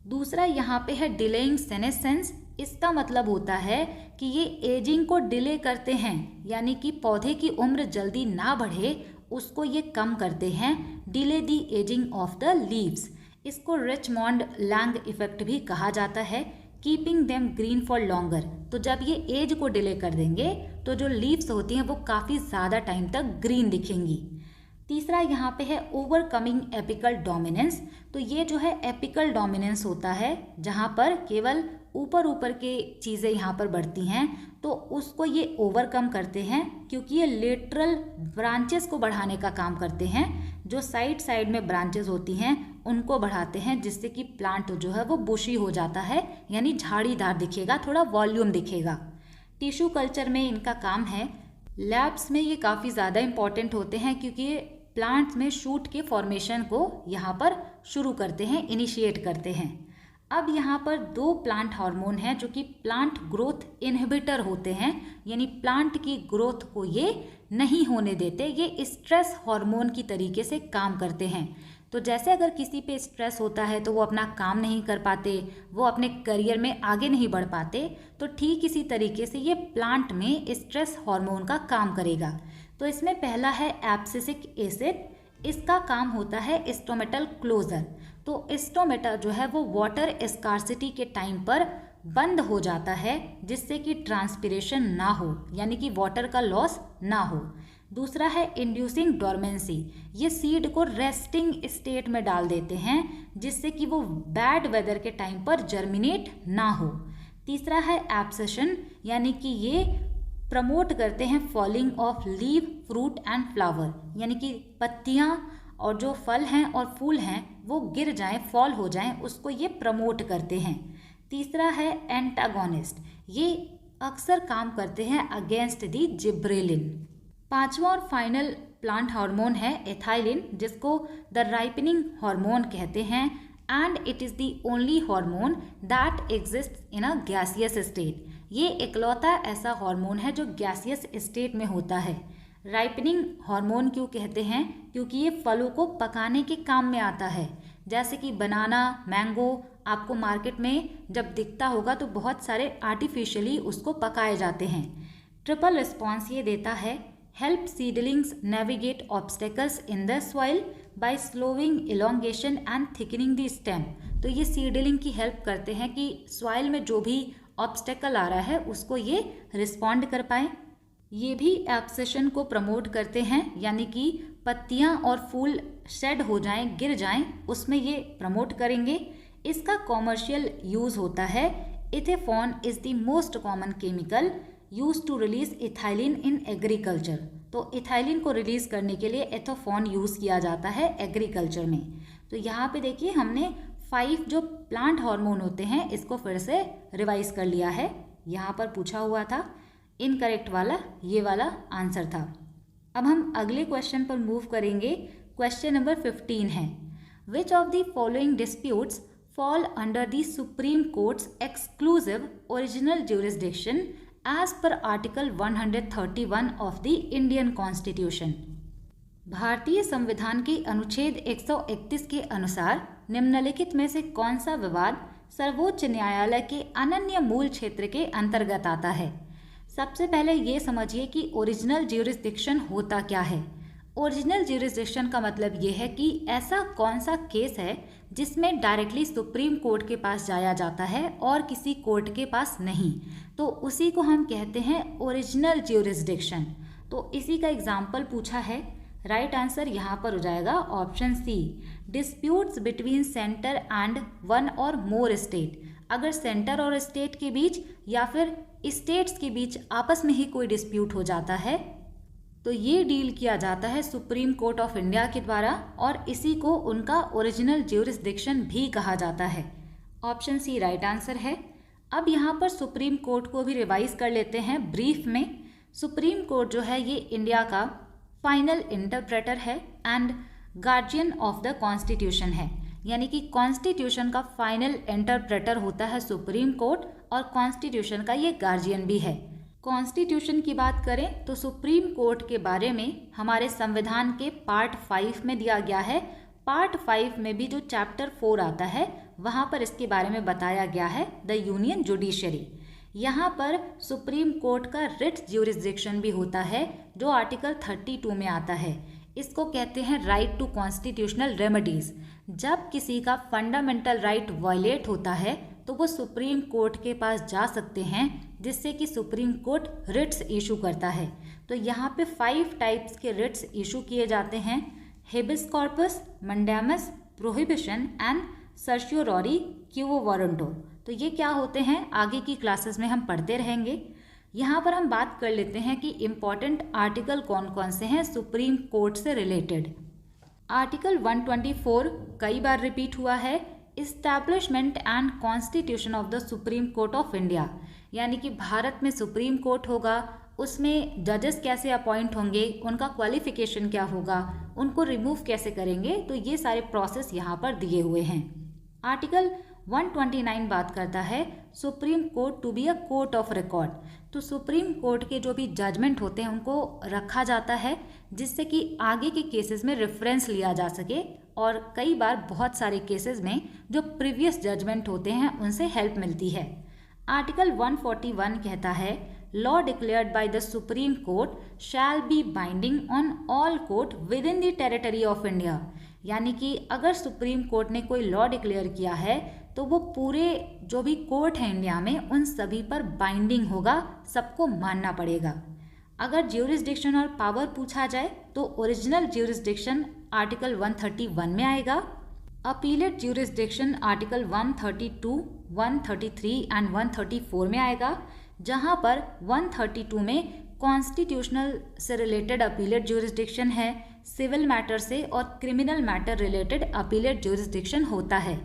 दूसरा यहाँ पे है डिलेइंग सेनेसेंस। इसका मतलब होता है कि ये एजिंग को डिले करते हैं, यानी कि पौधे की उम्र जल्दी ना बढ़े उसको ये कम करते हैं। Delay the ageing of the leaves. इसको रिचमॉन्ड लैंग इफेक्ट भी कहा जाता है। Keeping them green for longer. तो जब ये एज को डिले कर देंगे तो जो लीव्स होती हैं वो काफ़ी ज़्यादा टाइम तक ग्रीन दिखेंगी। तीसरा यहाँ पे है ओवरकमिंग एपिकल डोमिनेंस। तो ये जो है एपिकल डोमिनेंस होता है जहाँ पर केवल ऊपर के चीज़ें यहाँ पर बढ़ती हैं, तो उसको ये ओवरकम करते हैं क्योंकि ये लेटरल ब्रांचेस को बढ़ाने का काम करते हैं। जो साइड में ब्रांचेस होती हैं उनको बढ़ाते हैं, जिससे कि प्लांट जो है वो बुशी हो जाता है, यानी झाड़ीदार दिखेगा, थोड़ा वॉल्यूम दिखेगा। टिश्यू कल्चर में इनका काम है। लैब्स में ये काफ़ी ज़्यादा इम्पॉर्टेंट होते हैं क्योंकि ये प्लांट्स में शूट के फॉर्मेशन को यहाँ पर शुरू करते हैं, इनिशिएट करते हैं। अब यहाँ पर दो प्लांट हार्मोन हैं जो कि प्लांट ग्रोथ इनहिबिटर होते हैं, यानी प्लांट की ग्रोथ को ये नहीं होने देते। ये स्ट्रेस हार्मोन की तरीके से काम करते हैं। तो जैसे अगर किसी पे स्ट्रेस होता है तो वो अपना काम नहीं कर पाते, वो अपने करियर में आगे नहीं बढ़ पाते, तो ठीक इसी तरीके से ये प्लांट में स्ट्रेस हार्मोन का काम करेगा। तो इसमें पहला है एब्सिसिक एसिड। इसका काम होता है स्टोमेटल क्लोजर। तो स्टोमेटा जो है वो वाटर स्कार्सिटी के टाइम पर बंद हो जाता है, जिससे कि ट्रांसपिरेशन ना हो, यानी कि वाटर का लॉस ना हो। दूसरा है इंड्यूसिंग डोरमेंसी। ये सीड को रेस्टिंग स्टेट में डाल देते हैं, जिससे कि वो बैड वेदर के टाइम पर जर्मिनेट ना हो। तीसरा है एब्सेशन, यानी कि ये प्रमोट करते हैं falling of leave, fruit and flower, यानी कि पत्तियाँ और जो फल हैं और फूल हैं वो गिर जाएं, फॉल हो जाएं, उसको ये प्रमोट करते हैं। तीसरा है एंटागोनिस्ट। ये अक्सर काम करते हैं अगेंस्ट दी जिब्रेलिन। पांचवा और फाइनल प्लांट हार्मोन है एथाइलिन, जिसको द राइपनिंग हार्मोन कहते हैं। And it is the only hormone that exist in a gaseous state. ये इकलौता ऐसा हार्मोन है जो गैसियस स्टेट में होता है। राइपनिंग हार्मोन क्यों कहते हैं? क्योंकि ये फलों को पकाने के काम में आता है। जैसे कि बनाना, मैंगो, आपको मार्केट में जब दिखता होगा तो बहुत सारे आर्टिफिशियली उसको पकाए जाते हैं। ट्रिपल रिस्पॉन्स ये देता है, help seedlings navigate obstacles in the soil by slowing elongation and thickening the stem. तो ये सीडलिंग की हेल्प करते हैं कि सॉइल में जो भी ऑब्स्टेकल आ रहा है उसको ये रिस्पॉन्ड कर पाए। ये भी एब्सेशन को प्रमोट करते हैं, यानी कि पत्तियां और फूल शेड हो जाएं, गिर जाएं, उसमें ये प्रमोट करेंगे। इसका कॉमर्शियल यूज़ होता है। Ethephon is the most common chemical use to release ethylene in agriculture. तो इथाइलिन को रिलीज करने के लिए एथोफॉन यूज़ किया जाता है एग्रीकल्चर में। तो यहाँ पे देखिए हमने 5 जो प्लांट हार्मोन होते हैं इसको फिर से रिवाइज कर लिया है। यहाँ पर पूछा हुआ था, इनकरेक्ट वाला ये वाला आंसर था। अब हम अगले क्वेश्चन पर मूव करेंगे। क्वेश्चन नंबर 15 है, which of the following disputes fall under the supreme court's exclusive original jurisdiction as per article 131 of the Indian constitution. भारतीय संविधान के अनुच्छेद 131 के अनुसार निम्नलिखित में से कौन सा विवाद सर्वोच्च न्यायालय के अनन्य मूल क्षेत्र के अंतर्गत आता है? सबसे पहले ये समझिए कि ओरिजिनल ज्यूरिसडिक्शन होता क्या है। ओरिजिनल ज्यूरिसडिक्शन का मतलब ये है कि ऐसा कौन सा केस है जिसमें डायरेक्टली सुप्रीम कोर्ट के पास जाया जाता है और किसी कोर्ट के पास नहीं, तो उसी को हम कहते हैं ओरिजिनल ज्यूरिसडिक्शन। तो इसी का एग्जाम्पल पूछा है। राइट आंसर यहाँ पर हो जाएगा option C, disputes between centre and one और मोर स्टेट। अगर सेंटर और स्टेट के बीच या फिर स्टेट्स के बीच आपस में ही कोई डिस्प्यूट हो जाता है तो ये डील किया जाता है सुप्रीम कोर्ट ऑफ इंडिया के द्वारा, और इसी को उनका ओरिजिनल ज्यूरिसडिक्शन भी कहा जाता है। ऑप्शन सी राइट आंसर है। अब यहाँ पर सुप्रीम कोर्ट को भी रिवाइज कर लेते हैं ब्रीफ में। सुप्रीम कोर्ट जो है ये इंडिया का फाइनल इंटरप्रेटर है and guardian of the constitution है, यानी कि कॉन्स्टिट्यूशन का फाइनल इंटरप्रेटर होता है सुप्रीम कोर्ट और कॉन्स्टिट्यूशन का ये गार्जियन भी है। कॉन्स्टिट्यूशन की बात करें तो सुप्रीम कोर्ट के बारे में हमारे संविधान के पार्ट 5 में दिया गया है। पार्ट 5 में भी जो चैप्टर 4 आता है वहाँ पर इसके बारे में बताया गया है, द यूनियन जुडिशरी। यहाँ पर सुप्रीम कोर्ट का रिट ज्यूरिसडिक्शन भी होता है जो आर्टिकल 32 में आता है। इसको कहते हैं राइट टू कॉन्स्टिट्यूशनल रेमेडीज। जब किसी का फंडामेंटल राइट वायलेट होता है तो वो सुप्रीम कोर्ट के पास जा सकते हैं, जिससे कि सुप्रीम कोर्ट रिट्स इशू करता है। तो यहाँ पे 5 टाइप्स के रिट्स इशू किए जाते हैं, habeas corpus, mandamus, prohibition and certiorari quo warranto. तो ये क्या होते हैं आगे की क्लासेस में हम पढ़ते रहेंगे। यहाँ पर हम बात कर लेते हैं कि इम्पॉर्टेंट आर्टिकल कौन कौन से हैं सुप्रीम कोर्ट से रिलेटेड। आर्टिकल 124 कई बार रिपीट हुआ है, establishment and constitution of the supreme court of India, यानी कि भारत में सुप्रीम कोर्ट होगा, उसमें जजेस कैसे अपॉइंट होंगे, उनका क्वालिफिकेशन क्या होगा, उनको रिमूव कैसे करेंगे, तो ये सारे प्रोसेस यहाँ पर दिए हुए हैं। आर्टिकल 129 बात करता है supreme court to be a court of record. तो सुप्रीम कोर्ट के जो भी जजमेंट होते हैं उनको रखा जाता है जिससे कि आगे के केसेस में रेफरेंस लिया जा सके, और कई बार बहुत सारे केसेस में जो प्रीवियस जजमेंट होते हैं उनसे हेल्प मिलती है। आर्टिकल 141 कहता है law declared by the supreme court shall be binding on all court with in the territory of India, यानी कि अगर सुप्रीम कोर्ट ने कोई लॉ डिक्लेयर किया है तो वो पूरे जो भी कोर्ट है इंडिया में उन सभी पर बाइंडिंग होगा, सबको मानना पड़ेगा। अगर ज्यूरिसडिक्शन और पावर पूछा जाए तो ओरिजिनल ज्यूरिसडिक्शन आर्टिकल 131 में आएगा, अपीलेट ज्यूरिसडिक्शन आर्टिकल 132, 133 एंड 134 में आएगा, जहां पर 132 में कॉन्स्टिट्यूशनल से रिलेटेड अपीलेट ज्यूरिसडिक्शन है, सिविल मैटर से और criminal matter related appellate jurisdiction होता है।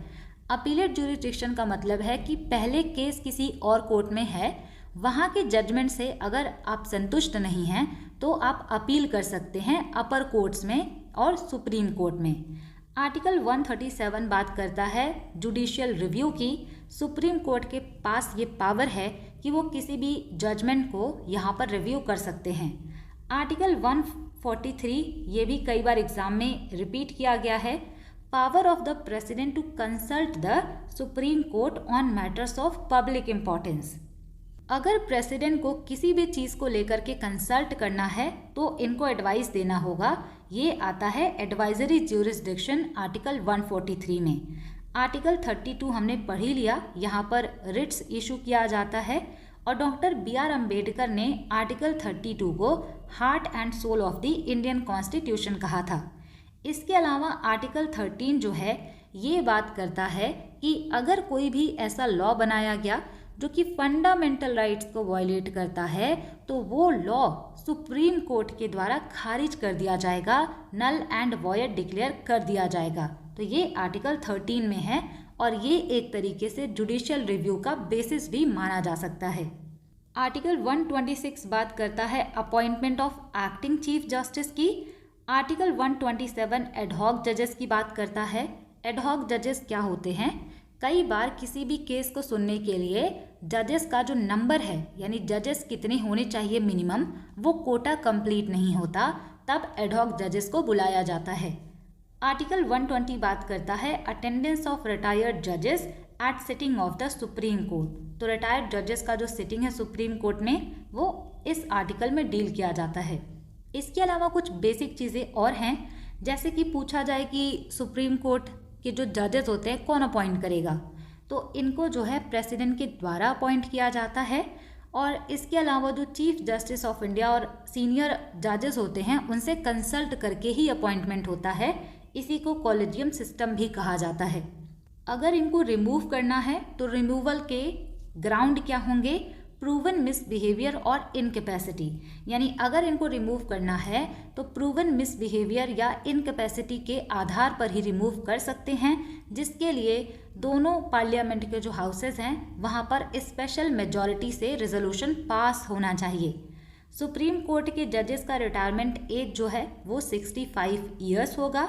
अपीलेट ज्यूरिसडिक्शन का मतलब है कि पहले केस किसी और कोर्ट में है, वहाँ के जजमेंट से अगर आप संतुष्ट नहीं हैं तो आप अपील कर सकते हैं अपर कोर्ट्स में और सुप्रीम कोर्ट में। आर्टिकल 137 बात करता है जुडिशियल रिव्यू की। सुप्रीम कोर्ट के पास ये पावर है कि वो किसी भी जजमेंट को यहाँ पर रिव्यू कर सकते हैं। आर्टिकल 143 ये भी कई बार एग्जाम में रिपीट किया गया है। Power of the president to consult the supreme court on matters of public importance. अगर प्रेसिडेंट को किसी भी चीज़ को लेकर के कंसल्ट करना है तो इनको एडवाइस देना होगा। ये आता है एडवाइजरी ज्यूरिसडिक्शन आर्टिकल 143 में। आर्टिकल 32 हमने पढ़ ही लिया, यहाँ पर रिट्स इशू किया जाता है और डॉक्टर BR अम्बेडकर ने आर्टिकल 32 को heart and soul of the Indian constitution कहा था। इसके अलावा आर्टिकल 13 जो है ये बात करता है कि अगर कोई भी ऐसा लॉ बनाया गया जो कि फंडामेंटल राइट्स को वायलेट करता है तो वो लॉ सुप्रीम कोर्ट के द्वारा खारिज कर दिया जाएगा, नल एंड वॉइड डिक्लेयर कर दिया जाएगा। तो ये आर्टिकल 13 में है और ये एक तरीके से जुडिशियल रिव्यू का बेसिस भी माना जा सकता है। आर्टिकल 126 बात करता है appointment of acting chief justice की। आर्टिकल 127 एडहॉक जजेस की बात करता है। एडहॉक जजेस क्या होते हैं? कई बार किसी भी केस को सुनने के लिए जजेस का जो नंबर है यानी जजेस कितने होने चाहिए मिनिमम, वो कोटा कंप्लीट नहीं होता, तब एडहॉक जजेस को बुलाया जाता है। आर्टिकल 120 बात करता है अटेंडेंस ऑफ रिटायर्ड जजेस at sitting of the supreme court. तो रिटायर्ड जजेस का जो सिटिंग है सुप्रीम कोर्ट में वो इस आर्टिकल में डील किया जाता है। इसके अलावा कुछ बेसिक चीज़ें और हैं, जैसे कि पूछा जाए कि सुप्रीम कोर्ट कि जो जजेस होते हैं कौन अपॉइंट करेगा, तो इनको जो है प्रेसिडेंट के द्वारा अपॉइंट किया जाता है। और इसके अलावा जो चीफ जस्टिस ऑफ इंडिया और सीनियर जजेस होते हैं उनसे कंसल्ट करके ही अपॉइंटमेंट होता है। इसी को कॉलेजियम सिस्टम भी कहा जाता है। अगर इनको रिमूव करना है तो रिमूवल के ग्राउंड क्या होंगे? प्रूवन मिसबिहेवियर और इनकैपेसिटी। यानी अगर इनको रिमूव करना है तो प्रूवन मिसबिहेवियर या इनकैपेसिटी के आधार पर ही रिमूव कर सकते हैं, जिसके लिए दोनों पार्लियामेंट के जो हाउसेस हैं वहाँ पर स्पेशल मेजॉरिटी से रेजोल्यूशन पास होना चाहिए। सुप्रीम कोर्ट के जजेस का रिटायरमेंट एज जो है वो 65 ईयर्स होगा।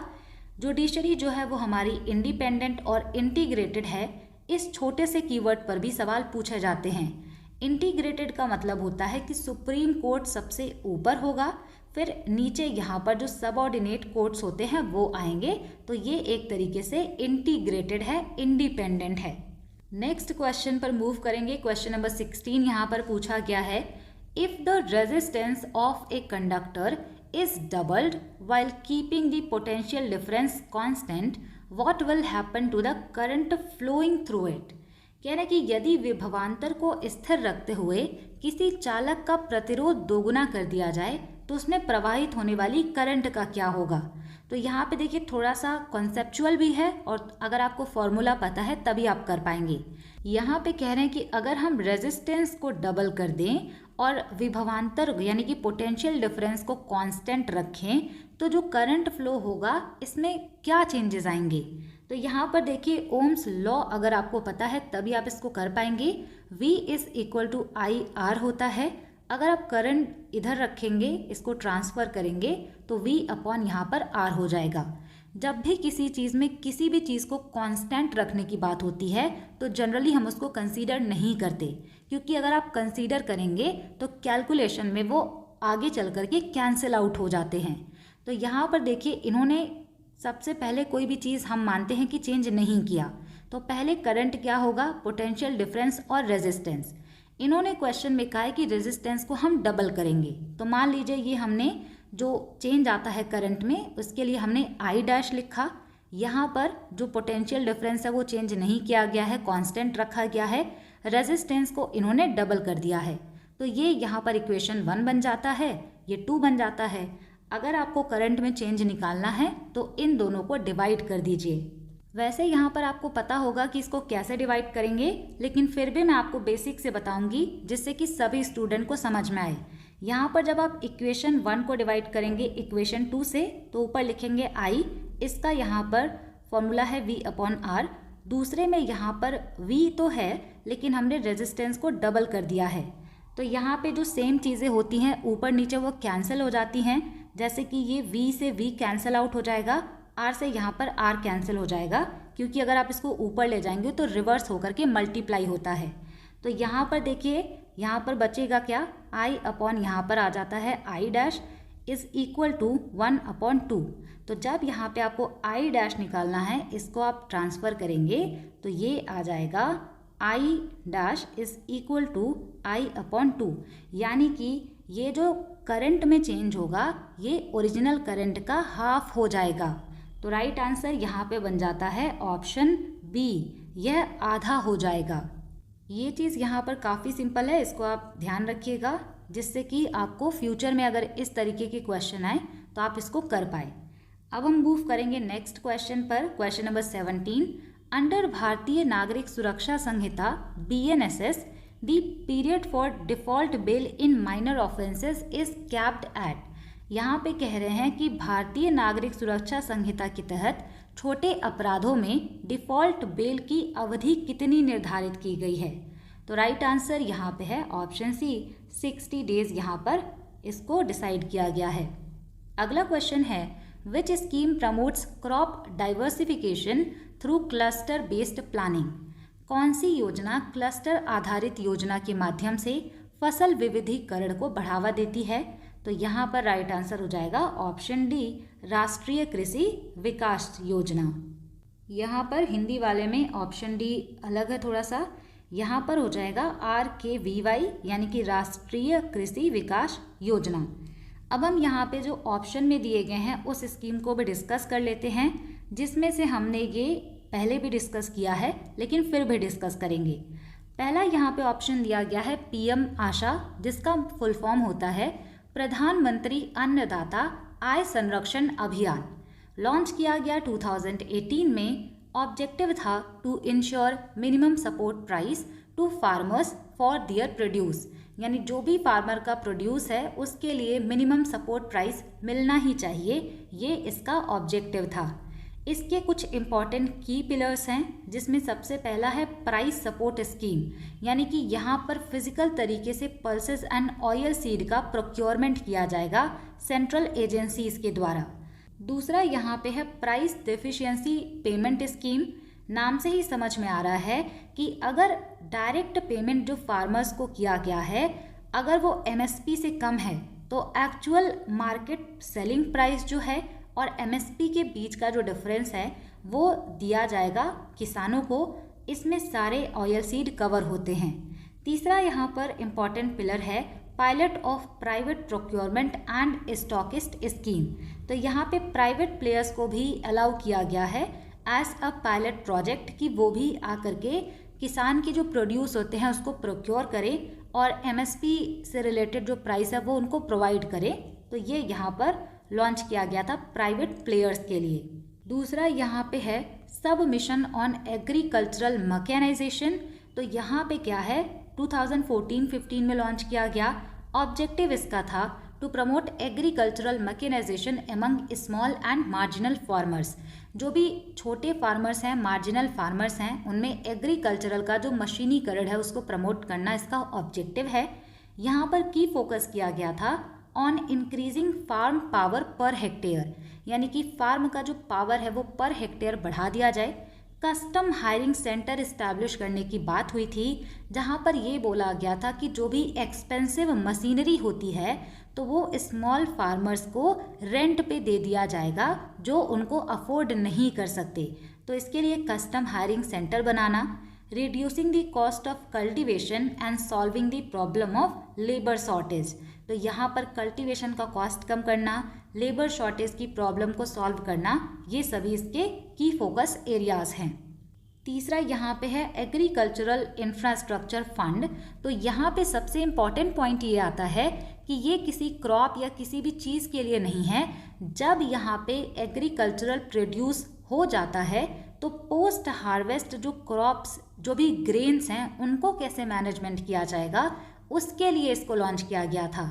जुडिशरी जो है वो हमारी इंडिपेंडेंट और इंटीग्रेटेड है। इस छोटे से कीवर्ड पर भी सवाल पूछे जाते हैं। इंटीग्रेटेड का मतलब होता है कि सुप्रीम कोर्ट सबसे ऊपर होगा, फिर नीचे यहाँ पर जो सबऑर्डिनेट कोर्ट्स होते हैं वो आएंगे। तो ये एक तरीके से इंटीग्रेटेड है, इंडिपेंडेंट है। नेक्स्ट क्वेश्चन पर मूव करेंगे। क्वेश्चन नंबर 16 यहाँ पर पूछा गया है, if the resistance of a conductor is doubled while keeping the potential difference constant, what will happen to the current flowing through it. कह रहे कि यदि विभवांतर को स्थिर रखते हुए किसी चालक का प्रतिरोध दोगुना कर दिया जाए तो उसमें प्रवाहित होने वाली करंट का क्या होगा। तो यहाँ पे देखिए थोड़ा सा कॉन्सेप्चुअल भी है और अगर आपको फॉर्मूला पता है तभी आप कर पाएंगे। यहाँ पे कह रहे हैं कि अगर हम रेजिस्टेंस को डबल कर दें और विभवांतर यानी कि पोटेंशियल डिफरेंस को कांस्टेंट रखें तो जो करंट फ्लो होगा इसमें क्या चेंजेस आएंगे। तो यहाँ पर देखिए ओम्स लॉ अगर आपको पता है तभी आप इसको कर पाएंगे। V is equal to IR होता है। अगर आप करंट इधर रखेंगे, इसको ट्रांसफ़र करेंगे तो V अपॉन यहाँ पर R हो जाएगा। जब भी किसी चीज़ में किसी भी चीज़ को कांस्टेंट रखने की बात होती है तो जनरली हम उसको कंसीडर नहीं करते, क्योंकि अगर आप कंसीडर करेंगे तो कैलकुलेशन में वो आगे चल कर के कैंसिल आउट हो जाते हैं। तो यहाँ पर देखिए इन्होंने सबसे पहले कोई भी चीज़ हम मानते हैं कि चेंज नहीं किया, तो पहले करंट क्या होगा, पोटेंशियल डिफरेंस और रेजिस्टेंस। इन्होंने क्वेश्चन में कहा है कि रेजिस्टेंस को हम डबल करेंगे। तो मान लीजिए ये हमने जो चेंज आता है करंट में उसके लिए हमने I' लिखा। यहाँ पर जो पोटेंशियल डिफरेंस है वो चेंज नहीं किया गया है, कांस्टेंट रखा गया है। रेजिस्टेंस को इन्होंने डबल कर दिया है, तो ये यहाँ पर इक्वेशन 1 बन जाता है, ये 2 बन जाता है। अगर आपको करंट में चेंज निकालना है तो इन दोनों को डिवाइड कर दीजिए। वैसे यहाँ पर आपको पता होगा कि इसको कैसे डिवाइड करेंगे, लेकिन फिर भी मैं आपको बेसिक से बताऊंगी जिससे कि सभी स्टूडेंट को समझ में आए। यहाँ पर जब आप इक्वेशन 1 को डिवाइड करेंगे इक्वेशन 2 से तो ऊपर लिखेंगे I, इसका यहाँ पर फॉर्मूला है V अपॉन R। दूसरे में यहाँ पर V तो है लेकिन हमने रेजिस्टेंस को डबल कर दिया है, तो यहाँ पे जो सेम चीज़ें होती हैं ऊपर नीचे वो कैंसिल हो जाती हैं। जैसे कि ये V से V कैंसिल आउट हो जाएगा आर से यहाँ पर आर कैंसिल हो जाएगा, क्योंकि अगर आप इसको ऊपर ले जाएंगे तो रिवर्स होकर के मल्टीप्लाई होता है। तो यहाँ पर देखिए, यहाँ पर बचेगा क्या, आई अपॉन यहाँ पर आ जाता है I dash is equal to 1/2। तो जब यहाँ पे आपको आई डैश निकालना है, इसको आप ट्रांसफ़र करेंगे तो ये आ जाएगा I dash is equal to I/2, यानी कि ये जो करंट में चेंज होगा ये ओरिजिनल करंट का हाफ हो जाएगा। तो राइट आंसर यहाँ पे बन जाता है ऑप्शन बी, यह आधा हो जाएगा। ये चीज़ यहाँ पर काफ़ी सिंपल है, इसको आप ध्यान रखिएगा, जिससे कि आपको फ्यूचर में अगर इस तरीके के क्वेश्चन आए तो आप इसको कर पाए। अब हम मूव करेंगे नेक्स्ट क्वेश्चन पर, question number 17। Under Bharatiya Nagarik Suraksha Sanhita BNSS, the period for default bail in minor offences is capped at. यहाँ पे कह रहे हैं कि भारतीय नागरिक सुरक्षा संहिता के तहत छोटे अपराधों में डिफॉल्ट बेल की अवधि कितनी निर्धारित की गई है। तो राइट आंसर यहाँ पे है ऑप्शन सी, 60 डेज यहाँ पर इसको डिसाइड किया गया है। अगला क्वेश्चन है, विच scheme promotes crop diversification through cluster based planning. कौन सी योजना क्लस्टर आधारित योजना के माध्यम से फसल विविधीकरण को बढ़ावा देती है। तो यहाँ पर राइट आंसर हो जाएगा ऑप्शन डी, राष्ट्रीय कृषि विकास योजना। यहाँ पर हिंदी वाले में ऑप्शन डी अलग है थोड़ा सा, यहाँ पर हो जाएगा RKVY, यानी कि राष्ट्रीय कृषि विकास योजना। अब हम यहाँ पे जो ऑप्शन में दिए गए हैं उस स्कीम को भी डिस्कस कर लेते हैं, जिसमें से हमने ये पहले भी डिस्कस किया है लेकिन फिर भी डिस्कस करेंगे। पहला यहाँ पे ऑप्शन दिया गया है PM आशा, जिसका फुल फॉर्म होता है प्रधानमंत्री अन्नदाता आय संरक्षण अभियान। लॉन्च किया गया 2018 में। ऑब्जेक्टिव था to ensure minimum support price to farmers for their produce, यानी जो भी फार्मर का प्रोड्यूस है उसके लिए मिनिमम सपोर्ट प्राइस मिलना ही चाहिए, ये इसका ऑब्जेक्टिव था। इसके कुछ इम्पॉर्टेंट की पिलर्स हैं, जिसमें सबसे पहला है प्राइस सपोर्ट स्कीम, यानी कि यहाँ पर फिजिकल तरीके से पल्सेस एंड ऑयल सीड का प्रोक्योरमेंट किया जाएगा सेंट्रल एजेंसीज के द्वारा। दूसरा यहाँ पे है प्राइस डेफिशिएंसी पेमेंट स्कीम। नाम से ही समझ में आ रहा है कि अगर डायरेक्ट पेमेंट जो फार्मर्स को किया गया है, अगर वो MSP से कम है तो एक्चुअल मार्केट सेलिंग प्राइस जो है और MSP के बीच का जो डिफरेंस है वो दिया जाएगा किसानों को। इसमें सारे ऑयल सीड कवर होते हैं। तीसरा यहाँ पर इम्पॉर्टेंट पिलर है pilot of private procurement and stockist scheme. तो यहाँ पे प्राइवेट प्लेयर्स को भी अलाउ किया गया है एज अ पायलट प्रोजेक्ट, कि वो भी आकर के किसान के जो प्रोड्यूस होते हैं उसको प्रोक्योर करें और MSP से रिलेटेड जो प्राइस है वो उनको प्रोवाइड करें। तो ये यहाँ पर लॉन्च किया गया था प्राइवेट प्लेयर्स के लिए। दूसरा यहाँ पे है सब मिशन ऑन एग्रीकल्चरल मैकेनाइजेशन। तो यहाँ पे क्या है, 2014-15 में लॉन्च किया गया। ऑब्जेक्टिव इसका था to promote agricultural mechanisation among small and marginal farmers. जो भी छोटे फार्मर्स हैं, मार्जिनल फार्मर्स हैं, उनमें एग्रीकल्चरल का जो मशीनीकरण है उसको प्रमोट करना इसका ऑब्जेक्टिव है। यहाँ पर की फोकस किया गया था on increasing farm power per hectare, यानी कि फार्म का जो पावर है वो पर हेक्टेयर बढ़ा दिया जाए। कस्टम हायरिंग सेंटर इस्टेब्लिश करने की बात हुई थी, जहां पर ये बोला गया था कि जो भी एक्सपेंसिव मशीनरी होती है तो वो स्मॉल फार्मर्स को रेंट पे दे दिया जाएगा जो उनको अफोर्ड नहीं कर सकते। तो इसके लिए custom hiring centre banana, reducing the cost of cultivation and solving the problem of labour shortage. तो यहाँ पर कल्टीवेशन का कॉस्ट कम करना, लेबर शॉर्टेज की प्रॉब्लम को सॉल्व करना, ये सभी इसके की फोकस एरियाज हैं। तीसरा यहाँ पे है एग्रीकल्चरल इंफ्रास्ट्रक्चर फंड। तो यहाँ पे सबसे इम्पॉर्टेंट पॉइंट ये आता है कि ये किसी क्रॉप या किसी भी चीज़ के लिए नहीं है। जब यहाँ पे एग्रीकल्चरल प्रोड्यूस हो जाता है तो पोस्ट हार्वेस्ट जो क्रॉप्स, जो भी ग्रेन्स हैं, उनको कैसे मैनेजमेंट किया जाएगा, उसके लिए इसको लॉन्च किया गया था।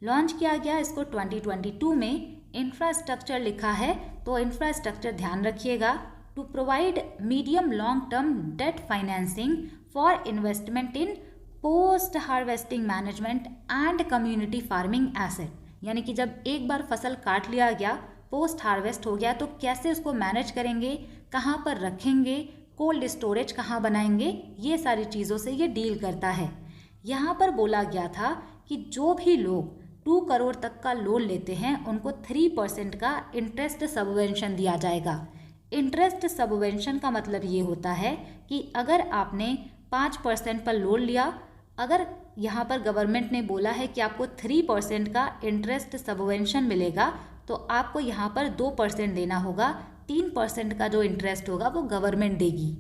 लॉन्च किया गया इसको 2022 में। इंफ्रास्ट्रक्चर लिखा है तो इंफ्रास्ट्रक्चर ध्यान रखिएगा, to provide medium long term debt financing for investment in post harvesting management and community farming asset. यानी कि जब एक बार फसल काट लिया गया, पोस्ट हार्वेस्ट हो गया तो कैसे उसको मैनेज करेंगे, कहाँ पर रखेंगे, कोल्ड स्टोरेज कहाँ बनाएंगे, ये सारी चीज़ों से ये डील करता है। यहाँ पर बोला गया था कि जो भी लोग 2 करोड़ तक का लोन लेते हैं उनको 3% का इंटरेस्ट सबवेंशन दिया जाएगा। इंटरेस्ट सबवेंशन का मतलब ये होता है कि अगर आपने 5% पर लोन लिया, अगर यहाँ पर गवर्नमेंट ने बोला है कि आपको 3% का इंटरेस्ट सबवेंशन मिलेगा तो आपको यहाँ पर 2% देना होगा। 3% का जो इंटरेस्ट होगा वो गवर्नमेंट देगी।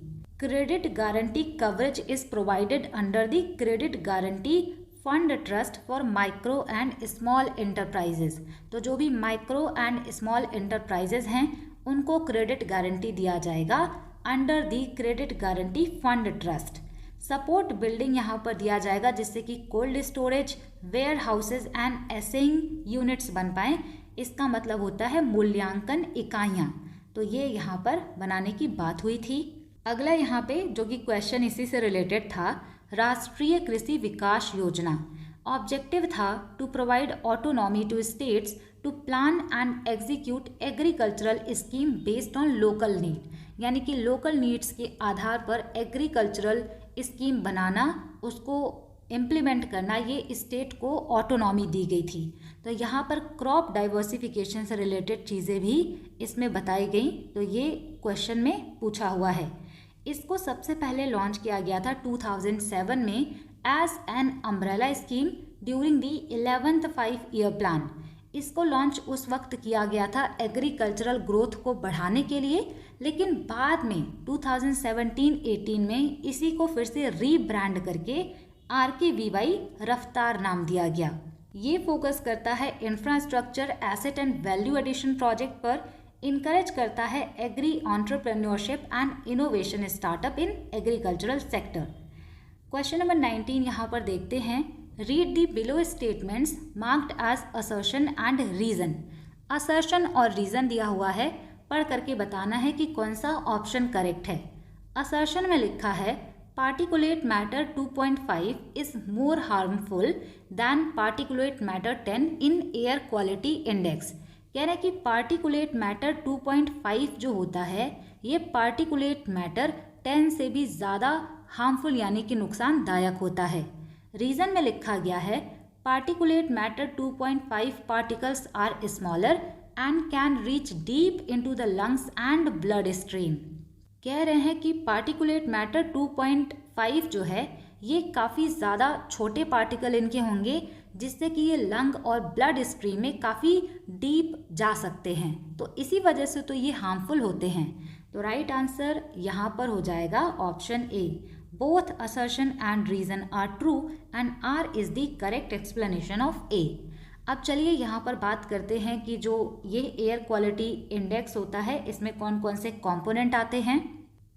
Credit guarantee coverage is provided under the credit guarantee fund trust for micro and small enterprises. तो जो भी माइक्रो एंड स्मॉल एंटरप्राइजेज हैं उनको क्रेडिट गारंटी दिया जाएगा under the credit guarantee fund trust. Support building यहाँ पर दिया जाएगा जिससे कि cold storage, warehouses and assaying units बन पाएँ। इसका मतलब होता है मूल्यांकन इकाइयाँ। तो ये यहाँ पर बनाने की बात हुई थी। अगला यहाँ पे जो कि क्वेश्चन इसी से रिलेटेड था, राष्ट्रीय कृषि विकास योजना। ऑब्जेक्टिव था to provide autonomy to states to plan and execute agricultural scheme based on local need, यानी कि लोकल नीड्स के आधार पर एग्रीकल्चरल स्कीम बनाना, उसको इम्प्लीमेंट करना, ये स्टेट को ऑटोनॉमी दी गई थी। तो यहाँ पर क्रॉप डाइवर्सिफिकेशन से रिलेटेड चीज़ें भी इसमें बताई गई। तो ये क्वेश्चन में पूछा हुआ है। इसको सबसे पहले लॉन्च किया गया था 2007 में as an umbrella scheme during the 11th 5-year plan. इसको लॉन्च उस वक्त किया गया था एग्रीकल्चरल ग्रोथ को बढ़ाने के लिए, लेकिन बाद में 2017-18 में इसी को फिर से रीब्रांड करके RKVY रफ्तार नाम दिया गया। ये फोकस करता है infrastructure, asset and value addition project पर, इनकरेज करता है agri entrepreneurship and innovation startup in agricultural sector. Question number 19 यहाँ पर देखते हैं। Read the below statements marked as assertion and reason. Assertion और रीजन दिया हुआ है, पढ़ करके बताना है कि कौन सा ऑप्शन करेक्ट है। असर्शन में लिखा है particulate matter 2.5 is more harmful than particulate matter 10 in air quality index. कह रहे हैं कि पार्टिकुलेट मैटर 2.5 जो होता है ये पार्टिकुलेट मैटर 10 से भी ज़्यादा हार्मफुल यानी कि नुकसानदायक होता है। रीज़न में लिखा गया है particulate matter 2.5 particles are smaller and can reach deep into the lungs and bloodstream. कह रहे हैं कि पार्टिकुलेट मैटर 2.5 जो है ये काफ़ी ज़्यादा छोटे पार्टिकल इनके होंगे जिससे कि ये लंग और ब्लड स्ट्रीम में काफ़ी डीप जा सकते हैं, तो इसी वजह से तो ये हार्मफुल होते हैं। तो राइट आंसर यहाँ पर हो जाएगा option A. Both assertion and reason are true and R is the correct explanation of A. अब चलिए यहाँ पर बात करते हैं कि जो ये एयर क्वालिटी इंडेक्स होता है इसमें कौन कौन से कंपोनेंट आते हैं।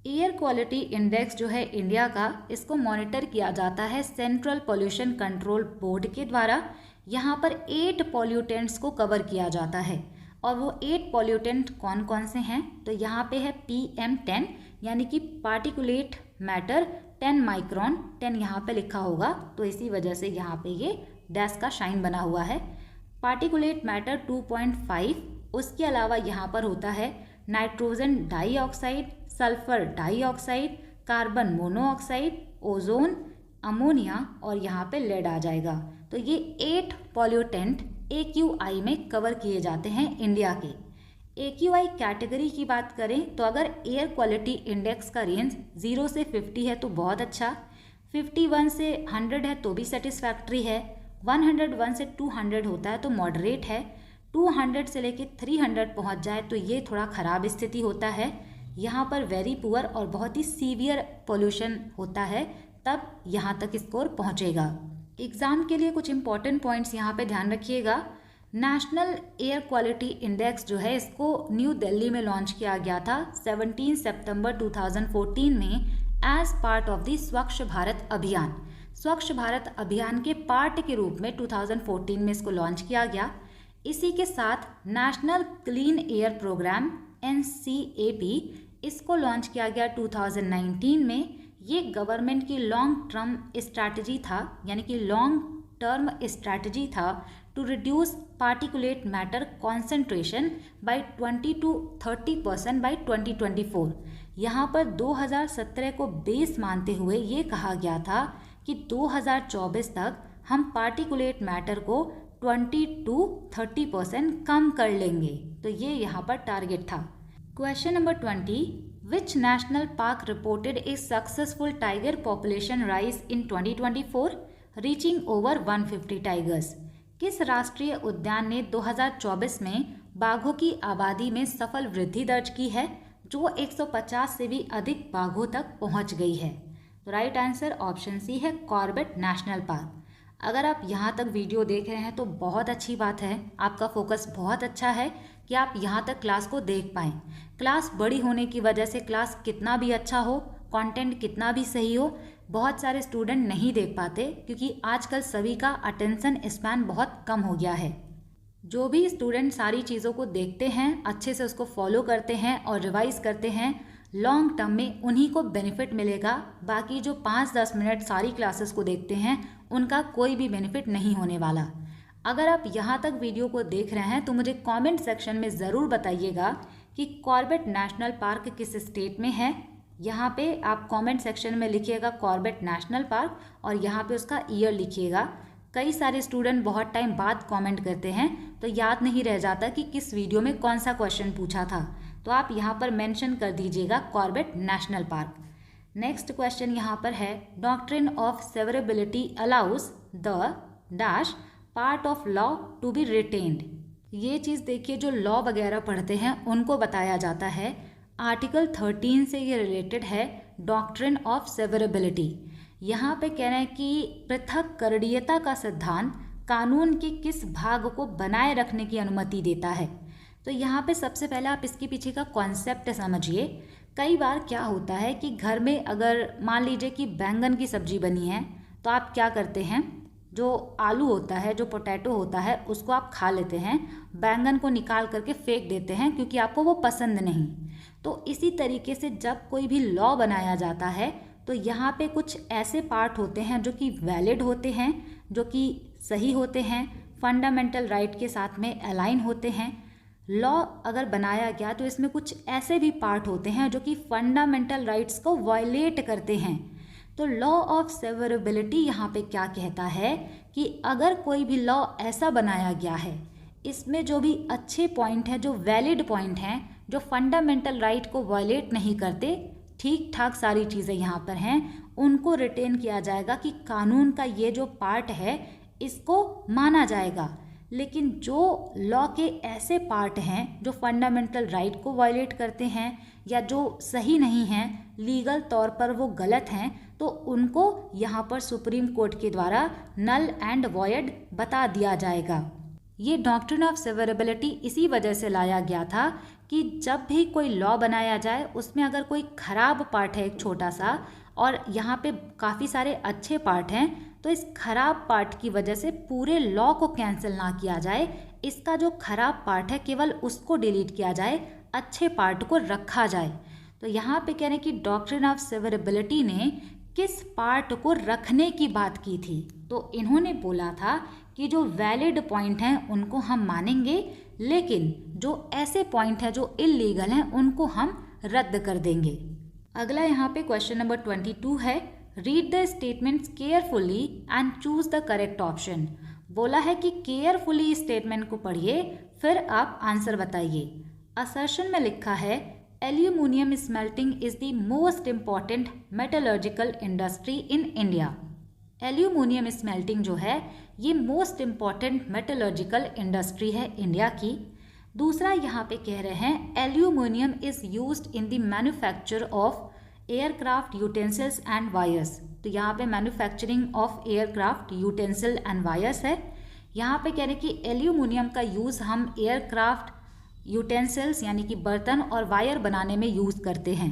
एयर क्वालिटी इंडेक्स जो है इंडिया का, इसको मॉनिटर किया जाता है सेंट्रल पोल्यूशन कंट्रोल बोर्ड के द्वारा। यहाँ पर 8 पॉल्यूटेंट्स को कवर किया जाता है और वो 8 पॉल्यूटेंट कौन कौन से हैं, तो यहाँ पे है PM10 यानी कि पार्टिकुलेट मैटर 10 माइक्रोन, 10 यहाँ पे लिखा होगा तो इसी वजह से यहाँ पे ये डैश का शाइन बना हुआ है। पार्टिकुलेट मैटर 2.5, उसके अलावा यहाँ पर होता है nitrogen dioxide, sulphur dioxide, carbon monoxide, ozone, ammonia और यहाँ पे लेड आ जाएगा। तो ये 8 पॉल्यूटेंट AQI में कवर किए जाते हैं इंडिया के। AQI कैटेगरी की बात करें तो अगर एयर क्वालिटी इंडेक्स का रेंज 0 से 50 है तो बहुत अच्छा, 51 से 100 है तो भी सेटिस्फैक्ट्री है, 101 से 200 होता है तो मॉडरेट है, 200 से लेके 300 पहुंच जाए तो ये थोड़ा ख़राब स्थिति होता है। यहाँ पर वेरी पुअर और बहुत ही सीवियर पोल्यूशन होता है तब यहाँ तक स्कोर पहुँचेगा। एग्ज़ाम के लिए कुछ इंपॉर्टेंट पॉइंट्स यहाँ पे ध्यान रखिएगा। नेशनल एयर क्वालिटी इंडेक्स जो है इसको न्यू दिल्ली में लॉन्च किया गया था 17 सितंबर 2014 में एज पार्ट ऑफ द स्वच्छ भारत अभियान। स्वच्छ भारत अभियान के पार्ट के रूप में 2014 में इसको लॉन्च किया गया। इसी के साथ national clean air programme NCAP इसको लॉन्च किया गया 2019 में। ये गवर्नमेंट की लॉन्ग टर्म स्ट्रैटेजी था, यानी कि लॉन्ग टर्म स्ट्रैटेजी था to reduce particulate matter concentration by 20 to 30% by 2024। यहाँ पर 2017 को बेस मानते हुए ये कहा गया था कि 2024 तक हम पार्टिकुलेट मैटर को 20 to 30% कम कर लेंगे। तो ये यहाँ पर टारगेट था। Question number 20, which national park reported A successful tiger population rise in 2024 reaching over 150 tigers. किस राष्ट्रीय उद्यान ने 2024 में बाघों की आबादी में सफल वृद्धि दर्ज की है जो 150 से भी अधिक बाघों तक पहुंच गई है? तो राइट आंसर ऑप्शन सी है, कॉर्बेट नेशनल पार्क। अगर आप यहाँ तक वीडियो देख रहे हैं तो बहुत अच्छी बात है, आपका फोकस बहुत अच्छा है कि आप यहाँ तक क्लास को देख पाएँ। क्लास बड़ी होने की वजह से क्लास कितना भी अच्छा हो, कंटेंट कितना भी सही हो, बहुत सारे स्टूडेंट नहीं देख पाते क्योंकि आजकल सभी का अटेंशन स्पैन बहुत कम हो गया है। जो भी स्टूडेंट सारी चीज़ों को देखते हैं, अच्छे से उसको फॉलो करते हैं और रिवाइज करते हैं, लॉन्ग टर्म में उन्हीं को बेनिफिट मिलेगा। बाकी जो 5-10 मिनट सारी क्लासेस को देखते हैं उनका कोई भी बेनिफिट नहीं होने वाला। अगर आप यहाँ तक वीडियो को देख रहे हैं तो मुझे कमेंट सेक्शन में ज़रूर बताइएगा कि कॉर्बेट नेशनल पार्क किस स्टेट में है। यहाँ पे आप कमेंट सेक्शन में लिखिएगा कॉर्बेट नेशनल पार्क और यहाँ पे उसका ईयर लिखिएगा। कई सारे स्टूडेंट बहुत टाइम बाद कमेंट करते हैं तो याद नहीं रह जाता कि किस वीडियो में कौन सा क्वेश्चन पूछा था, तो आप यहाँ पर मेंशन कर दीजिएगा Corbett national park. Next question यहाँ पर है, doctrine of severability allows the dash part of law to be retained. ये चीज़ देखिए, जो लॉ वगैरह पढ़ते हैं उनको बताया जाता है। आर्टिकल 13 से ये रिलेटेड है, डॉक्ट्रिन ऑफ सेवरेबिलिटी। यहाँ पे कह रहे हैं कि पृथक्करणीयता का सिद्धांत कानून के किस भाग को बनाए रखने की अनुमति देता है। तो यहाँ पे सबसे पहले आप इसके पीछे का कॉन्सेप्ट समझिए। कई बार क्या होता है कि घर में अगर मान लीजिए कि बैंगन की सब्जी बनी है तो आप क्या करते हैं, जो आलू होता है, जो पोटैटो होता है, उसको आप खा लेते हैं, बैंगन को निकाल करके फेंक देते हैं क्योंकि आपको वो पसंद नहीं। तो इसी तरीके से जब कोई भी लॉ बनाया जाता है तो यहाँ पे कुछ ऐसे पार्ट होते हैं जो कि वैलिड होते हैं, जो कि सही होते हैं, फंडामेंटल राइट के साथ में अलाइन होते हैं। लॉ अगर बनाया गया तो इसमें कुछ ऐसे भी पार्ट होते हैं जो कि फंडामेंटल राइट्स को वायलेट करते हैं। तो लॉ ऑफ सेवरेबिलिटी यहाँ पे क्या कहता है कि अगर कोई भी लॉ ऐसा बनाया गया है, इसमें जो भी अच्छे पॉइंट हैं, जो वैलिड पॉइंट हैं, जो फंडामेंटल राइट को वायलेट नहीं करते, ठीक ठाक सारी चीज़ें यहाँ पर हैं, उनको रिटेन किया जाएगा कि कानून का ये जो पार्ट है इसको माना जाएगा। लेकिन जो लॉ के ऐसे पार्ट हैं जो फंडामेंटल राइट को वायलेट करते हैं या जो सही नहीं हैं, लीगल तौर पर वो गलत हैं, तो उनको यहाँ पर सुप्रीम कोर्ट के द्वारा नल एंड वॉइड बता दिया जाएगा। ये डॉक्ट्रिन ऑफ सेवरेबिलिटी इसी वजह से लाया गया था कि जब भी कोई लॉ बनाया जाए उसमें अगर कोई खराब पार्ट है एक छोटा सा और यहाँ पे काफ़ी सारे अच्छे पार्ट हैं, तो इस खराब पार्ट की वजह से पूरे लॉ को कैंसिल ना किया जाए। इसका जो खराब पार्ट है केवल उसको डिलीट किया जाए, अच्छे पार्ट को रखा जाए। तो यहाँ पे कह रहे हैं कि डॉक्ट्रिन ऑफ सेवरेबिलिटी ने किस पार्ट को रखने की बात की थी। तो इन्होंने बोला था कि जो वैलिड पॉइंट हैं उनको हम मानेंगे, लेकिन जो ऐसे पॉइंट हैं जो इल्लीगल हैं उनको हम रद्द कर देंगे। अगला यहाँ पे क्वेश्चन नंबर 22 है, read the statements carefully and choose the correct option. बोला है कि केयरफुली स्टेटमेंट को पढ़िए फिर आप आंसर बताइए। असर्शन में लिखा है, aluminium smelting is the most important metallurgical industry in India. Aluminium smelting जो है ये मोस्ट इम्पॉर्टेंट मेटलर्जिकल इंडस्ट्री है इंडिया की। दूसरा यहाँ पे कह रहे हैं, aluminium is used in the manufacture of aircraft utensils and wires. तो यहाँ पे manufacturing of aircraft utensil and wires है। यहाँ पे कह रहे हैं कि एल्यूमिनियम का यूज़ हम एयरक्राफ्ट यूटेंसिल्स यानी कि बर्तन और वायर बनाने में यूज़ करते हैं।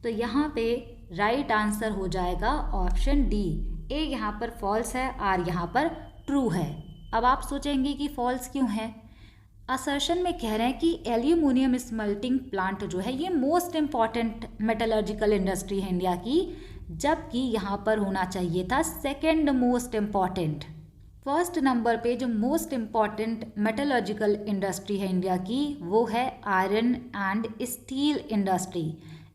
तो यहाँ पे राइट आंसर हो जाएगा ऑप्शन डी। ए यहाँ पर फॉल्स है, आर यहाँ पर ट्रू है। अब आप सोचेंगे कि फॉल्स क्यों है। असर्शन में कह रहे हैं कि एल्यूमिनियम स्मेल्टिंग प्लांट जो है ये मोस्ट इम्पॉर्टेंट मेटलर्जिकल इंडस्ट्री है इंडिया की, जबकि यहाँ पर होना चाहिए था second most important. First number पे जो मोस्ट इम्पॉर्टेंट मेटलर्जिकल इंडस्ट्री है इंडिया की, वो है iron and steel industry.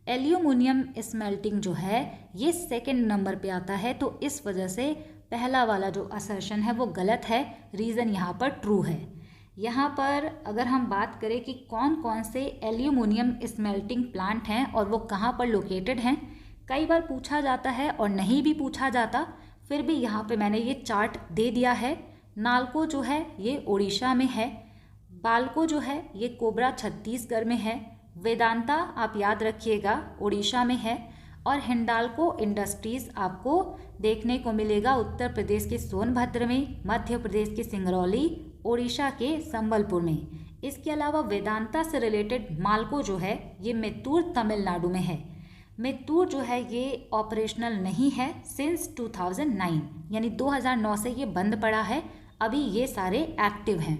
Aluminium smelting जो है ये सेकंड नंबर पे आता है, तो इस वजह से पहला वाला जो असर्शन है वो गलत है, रीज़न यहाँ पर ट्रू है। यहाँ पर अगर हम बात करें कि कौन कौन से एल्यूमिनियम स्मेल्टिंग प्लांट हैं और वो कहाँ पर लोकेटेड हैं, कई बार पूछा जाता है और नहीं भी पूछा जाता, फिर भी यहाँ पे मैंने ये चार्ट दे दिया है। नालको जो है ये उड़ीसा में है, बाल्को जो है ये कोबरा छत्तीसगढ़ में है, वेदांता आप याद रखिएगा उड़ीसा में है, और हिंडाल्को इंडस्ट्रीज़ आपको देखने को मिलेगा उत्तर प्रदेश के सोनभद्र में, मध्य प्रदेश के सिंगरौली, उड़ीसा के संबलपुर में। इसके अलावा वेदांता से रिलेटेड माल्को जो है ये मित्तूर तमिलनाडु में है। मित्तूर जो है ये ऑपरेशनल नहीं है सिंस 2009, यानी 2009 से ये बंद पड़ा है, अभी ये सारे एक्टिव हैं।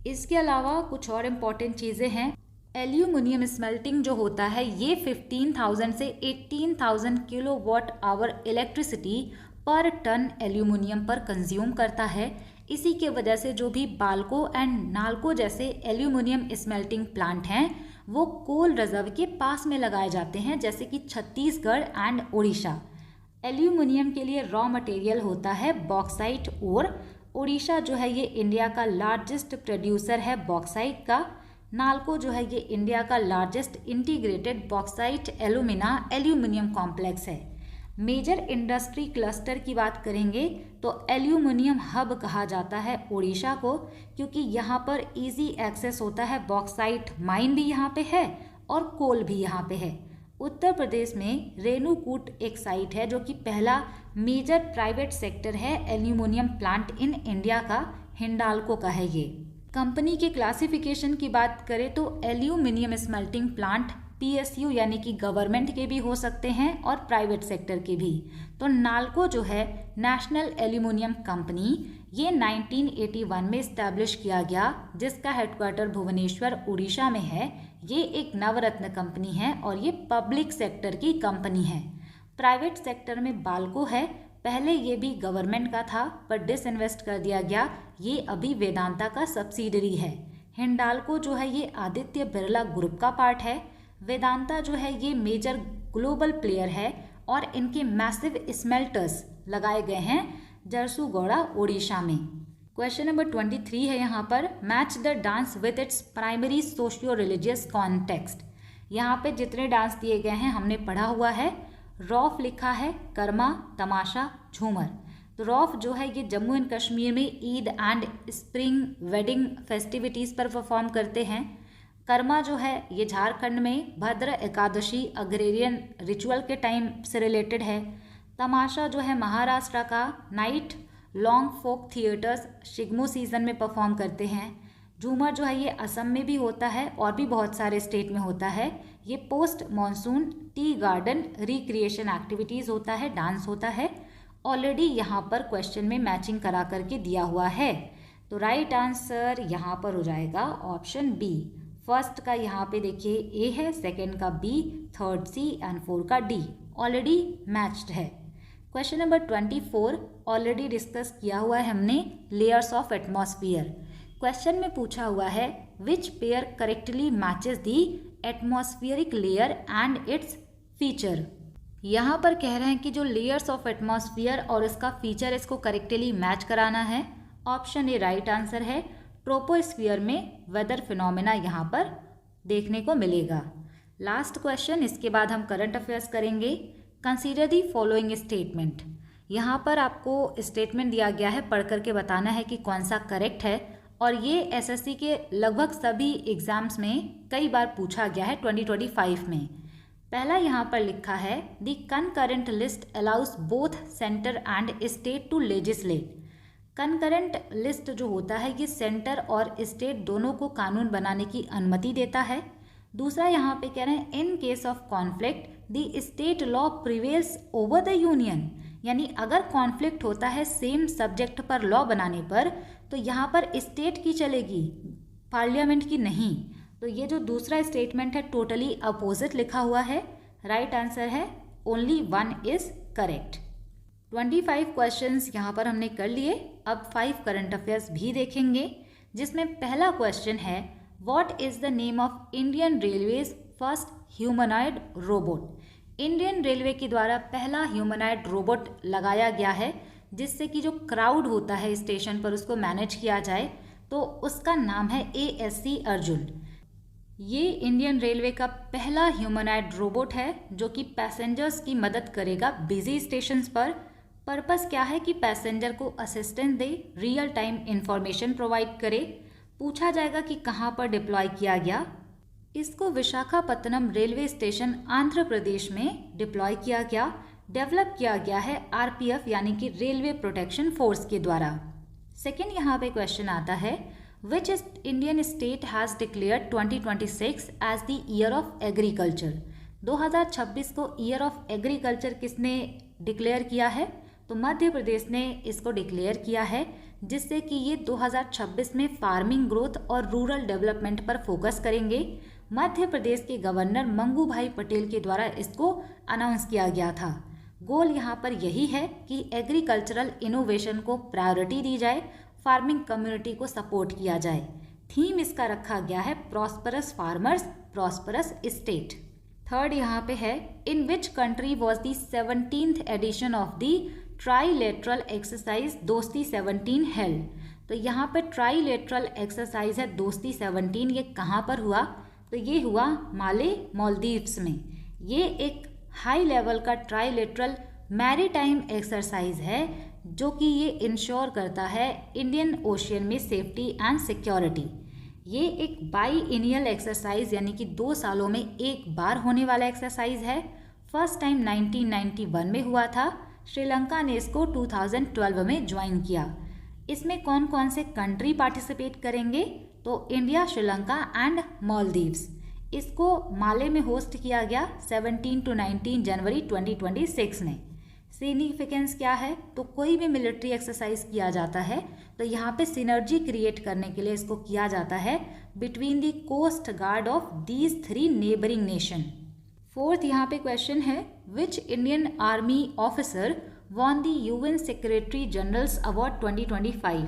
इसके अलावा कुछ और इम्पॉर्टेंट चीज़ें हैं। एल्यूमिनियम स्मेल्टिंग जो होता है ये 15,000 से 18,000 किलोवाट आवर इलेक्ट्रिसिटी पर टन एल्यूमिनियम पर कंज्यूम करता है। इसी के वजह से जो भी बाल्को एंड नाल्को जैसे एल्यूमिनियम स्मेल्टिंग प्लांट हैं वो कोल रिजर्व के पास में लगाए जाते हैं, जैसे कि छत्तीसगढ़ एंड उड़ीसा। एल्यूमिनियम के लिए रॉ मटेरियल होता है बॉक्साइट ओर। उड़ीसा जो है ये इंडिया का लार्जेस्ट प्रोड्यूसर है बॉक्साइट का। नाल्को जो है ये इंडिया का largest integrated bauxite alumina aluminium complex है। मेजर इंडस्ट्री क्लस्टर की बात करेंगे तो एल्यूमिनियम हब कहा जाता है उड़ीसा को, क्योंकि यहाँ पर इजी एक्सेस होता है, बॉक्साइट माइन भी यहाँ पे है और कोल भी यहाँ पे है। उत्तर प्रदेश में रेणुकूट एक साइट है जो कि पहला मेजर प्राइवेट सेक्टर है एल्यूमिनियम प्लांट इन इंडिया का, हिंडाल्को का है ये। कंपनी के क्लासिफिकेशन की बात करें तो एल्यूमिनियम स्मेल्टिंग प्लांट PSU यानी कि गवर्नमेंट के भी हो सकते हैं और प्राइवेट सेक्टर के भी। तो नाल्को जो है नेशनल एल्यूमिनियम कंपनी, ये 1981 में इस्टेब्लिश किया गया, जिसका हेडक्वार्टर भुवनेश्वर उड़ीसा में है। ये एक नवरत्न कंपनी है और ये पब्लिक सेक्टर की कंपनी है। प्राइवेट सेक्टर में बाल्को है, पहले ये भी गवर्नमेंट का था पर डिसइन्वेस्ट कर दिया गया, ये अभी वेदांता का सब्सिडरी है। हिंडाल्को जो है ये आदित्य बिरला ग्रुप का पार्ट है। वेदांता जो है ये मेजर ग्लोबल प्लेयर है और इनके मैसिव स्मेल्टर्स लगाए गए हैं जरसुगौड़ा उड़ीसा में। क्वेश्चन नंबर 23 है यहाँ पर, match the dance with its primary socio religious context. यहाँ पे जितने डांस दिए गए हैं हमने पढ़ा हुआ है। रौफ लिखा है कर्मा, तमाशा, झूमर। तो रौफ जो है ये जम्मू एंड कश्मीर में Eid and spring wedding festivities पर परफॉर्म करते हैं। कर्मा जो है ये झारखंड में भद्र एकादशी अग्रेरियन रिचुअल के टाइम से रिलेटेड है। तमाशा जो है महाराष्ट्र का नाइट लॉन्ग फोक थिएटर्स शिग्मो सीजन में परफॉर्म करते हैं। झूमर जो है ये असम में भी होता है और भी बहुत सारे स्टेट में होता है। ये post monsoon tea garden recreation activities होता है, डांस होता है। ऑलरेडी यहाँ पर क्वेश्चन में मैचिंग करा करके दिया हुआ है, तो राइट आंसर यहाँ पर हो जाएगा ऑप्शन बी। फर्स्ट का यहाँ पे देखिए ए है, सेकेंड का B, third C and four का डी ऑलरेडी मैच्ड है। क्वेश्चन नंबर 24 ऑलरेडी डिस्कस किया हुआ है हमने, लेयर्स ऑफ एटमॉस्फेयर। क्वेश्चन में पूछा हुआ है which pair correctly matches the atmospheric layer and its feature. यहाँ पर कह रहे हैं कि जो लेयर्स ऑफ एटमॉस्फेयर और इसका फीचर इसको करेक्टली मैच कराना है। ऑप्शन ए राइट आंसर है। ट्रोपोस्फियर में वेदर फिनोमेना यहाँ पर देखने को मिलेगा। लास्ट क्वेश्चन, इसके बाद हम करंट अफेयर्स करेंगे। Consider the following statement. यहाँ पर आपको स्टेटमेंट दिया गया है, पढ़ करके बताना है कि कौन सा करेक्ट है, और ये एसएससी के लगभग सभी एग्जाम्स में कई बार पूछा गया है 2025 में। पहला यहाँ पर लिखा है the concurrent list allows both centre and state to legislate. Concurrent list जो होता है ये सेंटर और स्टेट दोनों को कानून बनाने की अनुमति देता है। दूसरा यहाँ पे कह रहे हैं in case of conflict the state law prevails over the union, यानी अगर कॉन्फ्लिक्ट होता है सेम सब्जेक्ट पर लॉ बनाने पर तो यहाँ पर स्टेट की चलेगी, पार्लियामेंट की नहीं। तो ये जो दूसरा स्टेटमेंट है टोटली अपोजिट लिखा हुआ है। राइट आंसर है only one is correct. 25 questions यहाँ पर हमने कर लिए। अब 5 करंट अफेयर्स भी देखेंगे, जिसमें पहला क्वेश्चन है what is the name of Indian railways first humanoid robot. Indian railway के द्वारा पहला ह्यूमनॉइड रोबोट लगाया गया है, जिससे कि जो क्राउड होता है स्टेशन पर उसको मैनेज किया जाए, तो उसका नाम है ASC अर्जुन। ये इंडियन रेलवे का पहला ह्यूमनॉइड रोबोट है जो कि पैसेंजर्स की मदद करेगा बिजी स्टेशंस पर। पर्पस क्या है कि पैसेंजर को असिस्टेंस दे, रियल टाइम इंफॉर्मेशन प्रोवाइड करे। पूछा जाएगा कि कहाँ पर डिप्लॉय किया गया। इसको विशाखापत्तनम रेलवे स्टेशन आंध्र प्रदेश में डिप्लॉय किया गया। डेवलप किया गया है RPF यानी कि रेलवे प्रोटेक्शन फोर्स के द्वारा। सेकेंड यहाँ पे क्वेश्चन आता है Which Indian state has declared 2026 as the year of agriculture? 2026 को ईयर ऑफ एग्रीकल्चर किसने डिक्लेयर किया है? तो मध्य प्रदेश ने इसको डिक्लेयर किया है, जिससे कि ये 2026 में फार्मिंग ग्रोथ और रूरल डेवलपमेंट पर फोकस करेंगे। मध्य प्रदेश के गवर्नर मंगू भाई पटेल के द्वारा इसको अनाउंस किया गया था। गोल यहाँ पर यही है कि एग्रीकल्चरल इनोवेशन को प्रायोरिटी दी जाए, फार्मिंग कम्युनिटी को सपोर्ट किया जाए। थीम इसका रखा गया है prosperous farmers prosperous state. Third यहाँ पे है in which country was the 17th edition of the trilateral exercise Dosti 17 held. तो यहाँ पे ट्राईलेटरल एक्सरसाइज है दोस्ती 17, ये कहाँ पर हुआ? तो ये हुआ माले मालदीव्स में। ये एक हाई लेवल का ट्राईलेटरल मैरीटाइम एक्सरसाइज है जो कि ये इंश्योर करता है इंडियन ओशियन में सेफ्टी एंड सिक्योरिटी। ये एक बाईएनियल एक्सरसाइज यानी कि 2 सालों में एक बार होने वाला एक्सरसाइज है। फर्स्ट टाइम 1991 में हुआ था। श्रीलंका ने इसको 2012 में ज्वाइन किया। इसमें कौन कौन से कंट्री पार्टिसिपेट करेंगे? तो इंडिया, श्रीलंका एंड मालदीव्स। इसको माले में होस्ट किया गया 17 to 19 जनवरी 2026 में। सिग्निफिकेंस क्या है? तो कोई भी मिलिट्री एक्सरसाइज किया जाता है तो यहाँ पे सिनर्जी क्रिएट करने के लिए इसको किया जाता है between the coast guard of these 3 neighbouring nation. Fourth यहाँ पे क्वेश्चन है which Indian army officer won the UN secretary general's award 2025।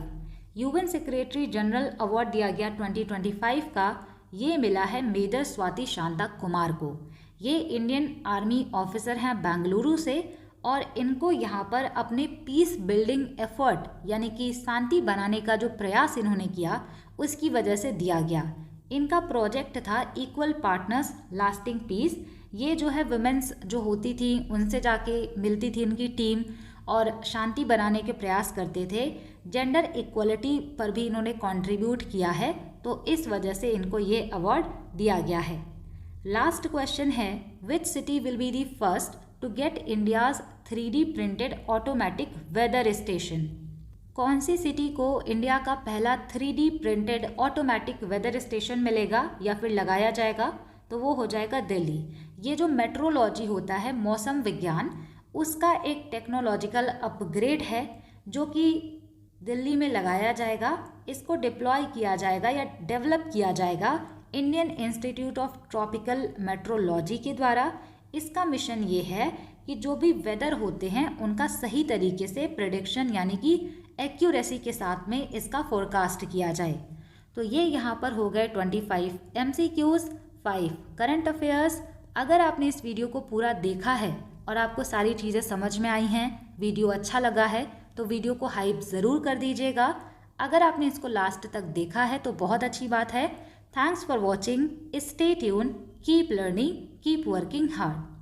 UN secretary general award दिया गया 2025 का, ये मिला है मेजर स्वाति शांता कुमार को। ये इंडियन आर्मी ऑफिसर हैं बेंगलुरु से और इनको यहाँ पर अपने पीस बिल्डिंग एफर्ट यानी कि शांति बनाने का जो प्रयास इन्होंने किया उसकी वजह से दिया गया। इनका प्रोजेक्ट था इक्वल पार्टनर्स लास्टिंग पीस। ये जो है वुमेन्स जो होती थी उनसे जाके मिलती थी उनकी टीम और शांति बनाने के प्रयास करते थे। जेंडर इक्वलिटी पर भी इन्होंने कंट्रीब्यूट किया है, तो इस वजह से इनको ये अवार्ड दिया गया है। लास्ट क्वेश्चन है which city will be the first to get India's 3D printed automatic weather station. कौन सी सिटी को इंडिया का पहला 3D printed automatic weather station मिलेगा या फिर लगाया जाएगा? तो वो हो जाएगा दिल्ली। ये जो मेट्रोलॉजी होता है, मौसम विज्ञान, उसका एक टेक्नोलॉजिकल अपग्रेड है जो कि दिल्ली में लगाया जाएगा। इसको डिप्लॉय किया जाएगा या डेवलप किया जाएगा Indian institute of tropical metrology के द्वारा। इसका मिशन ये है कि जो भी वेदर होते हैं उनका सही तरीके से प्रेडिक्शन यानी कि एक्यूरेसी के साथ में इसका फोरकास्ट किया जाए। तो ये यहाँ पर हो गए 25 MCQs, 5 करंट अफेयर्स। अगर आपने इस वीडियो को पूरा देखा है और आपको सारी चीज़ें समझ में आई हैं, वीडियो अच्छा लगा है, तो वीडियो को हाइप ज़रूर कर दीजिएगा। अगर आपने इसको लास्ट तक देखा है तो बहुत अच्छी बात है। Thanks for watching. Stay tune, keep learning, keep working hard.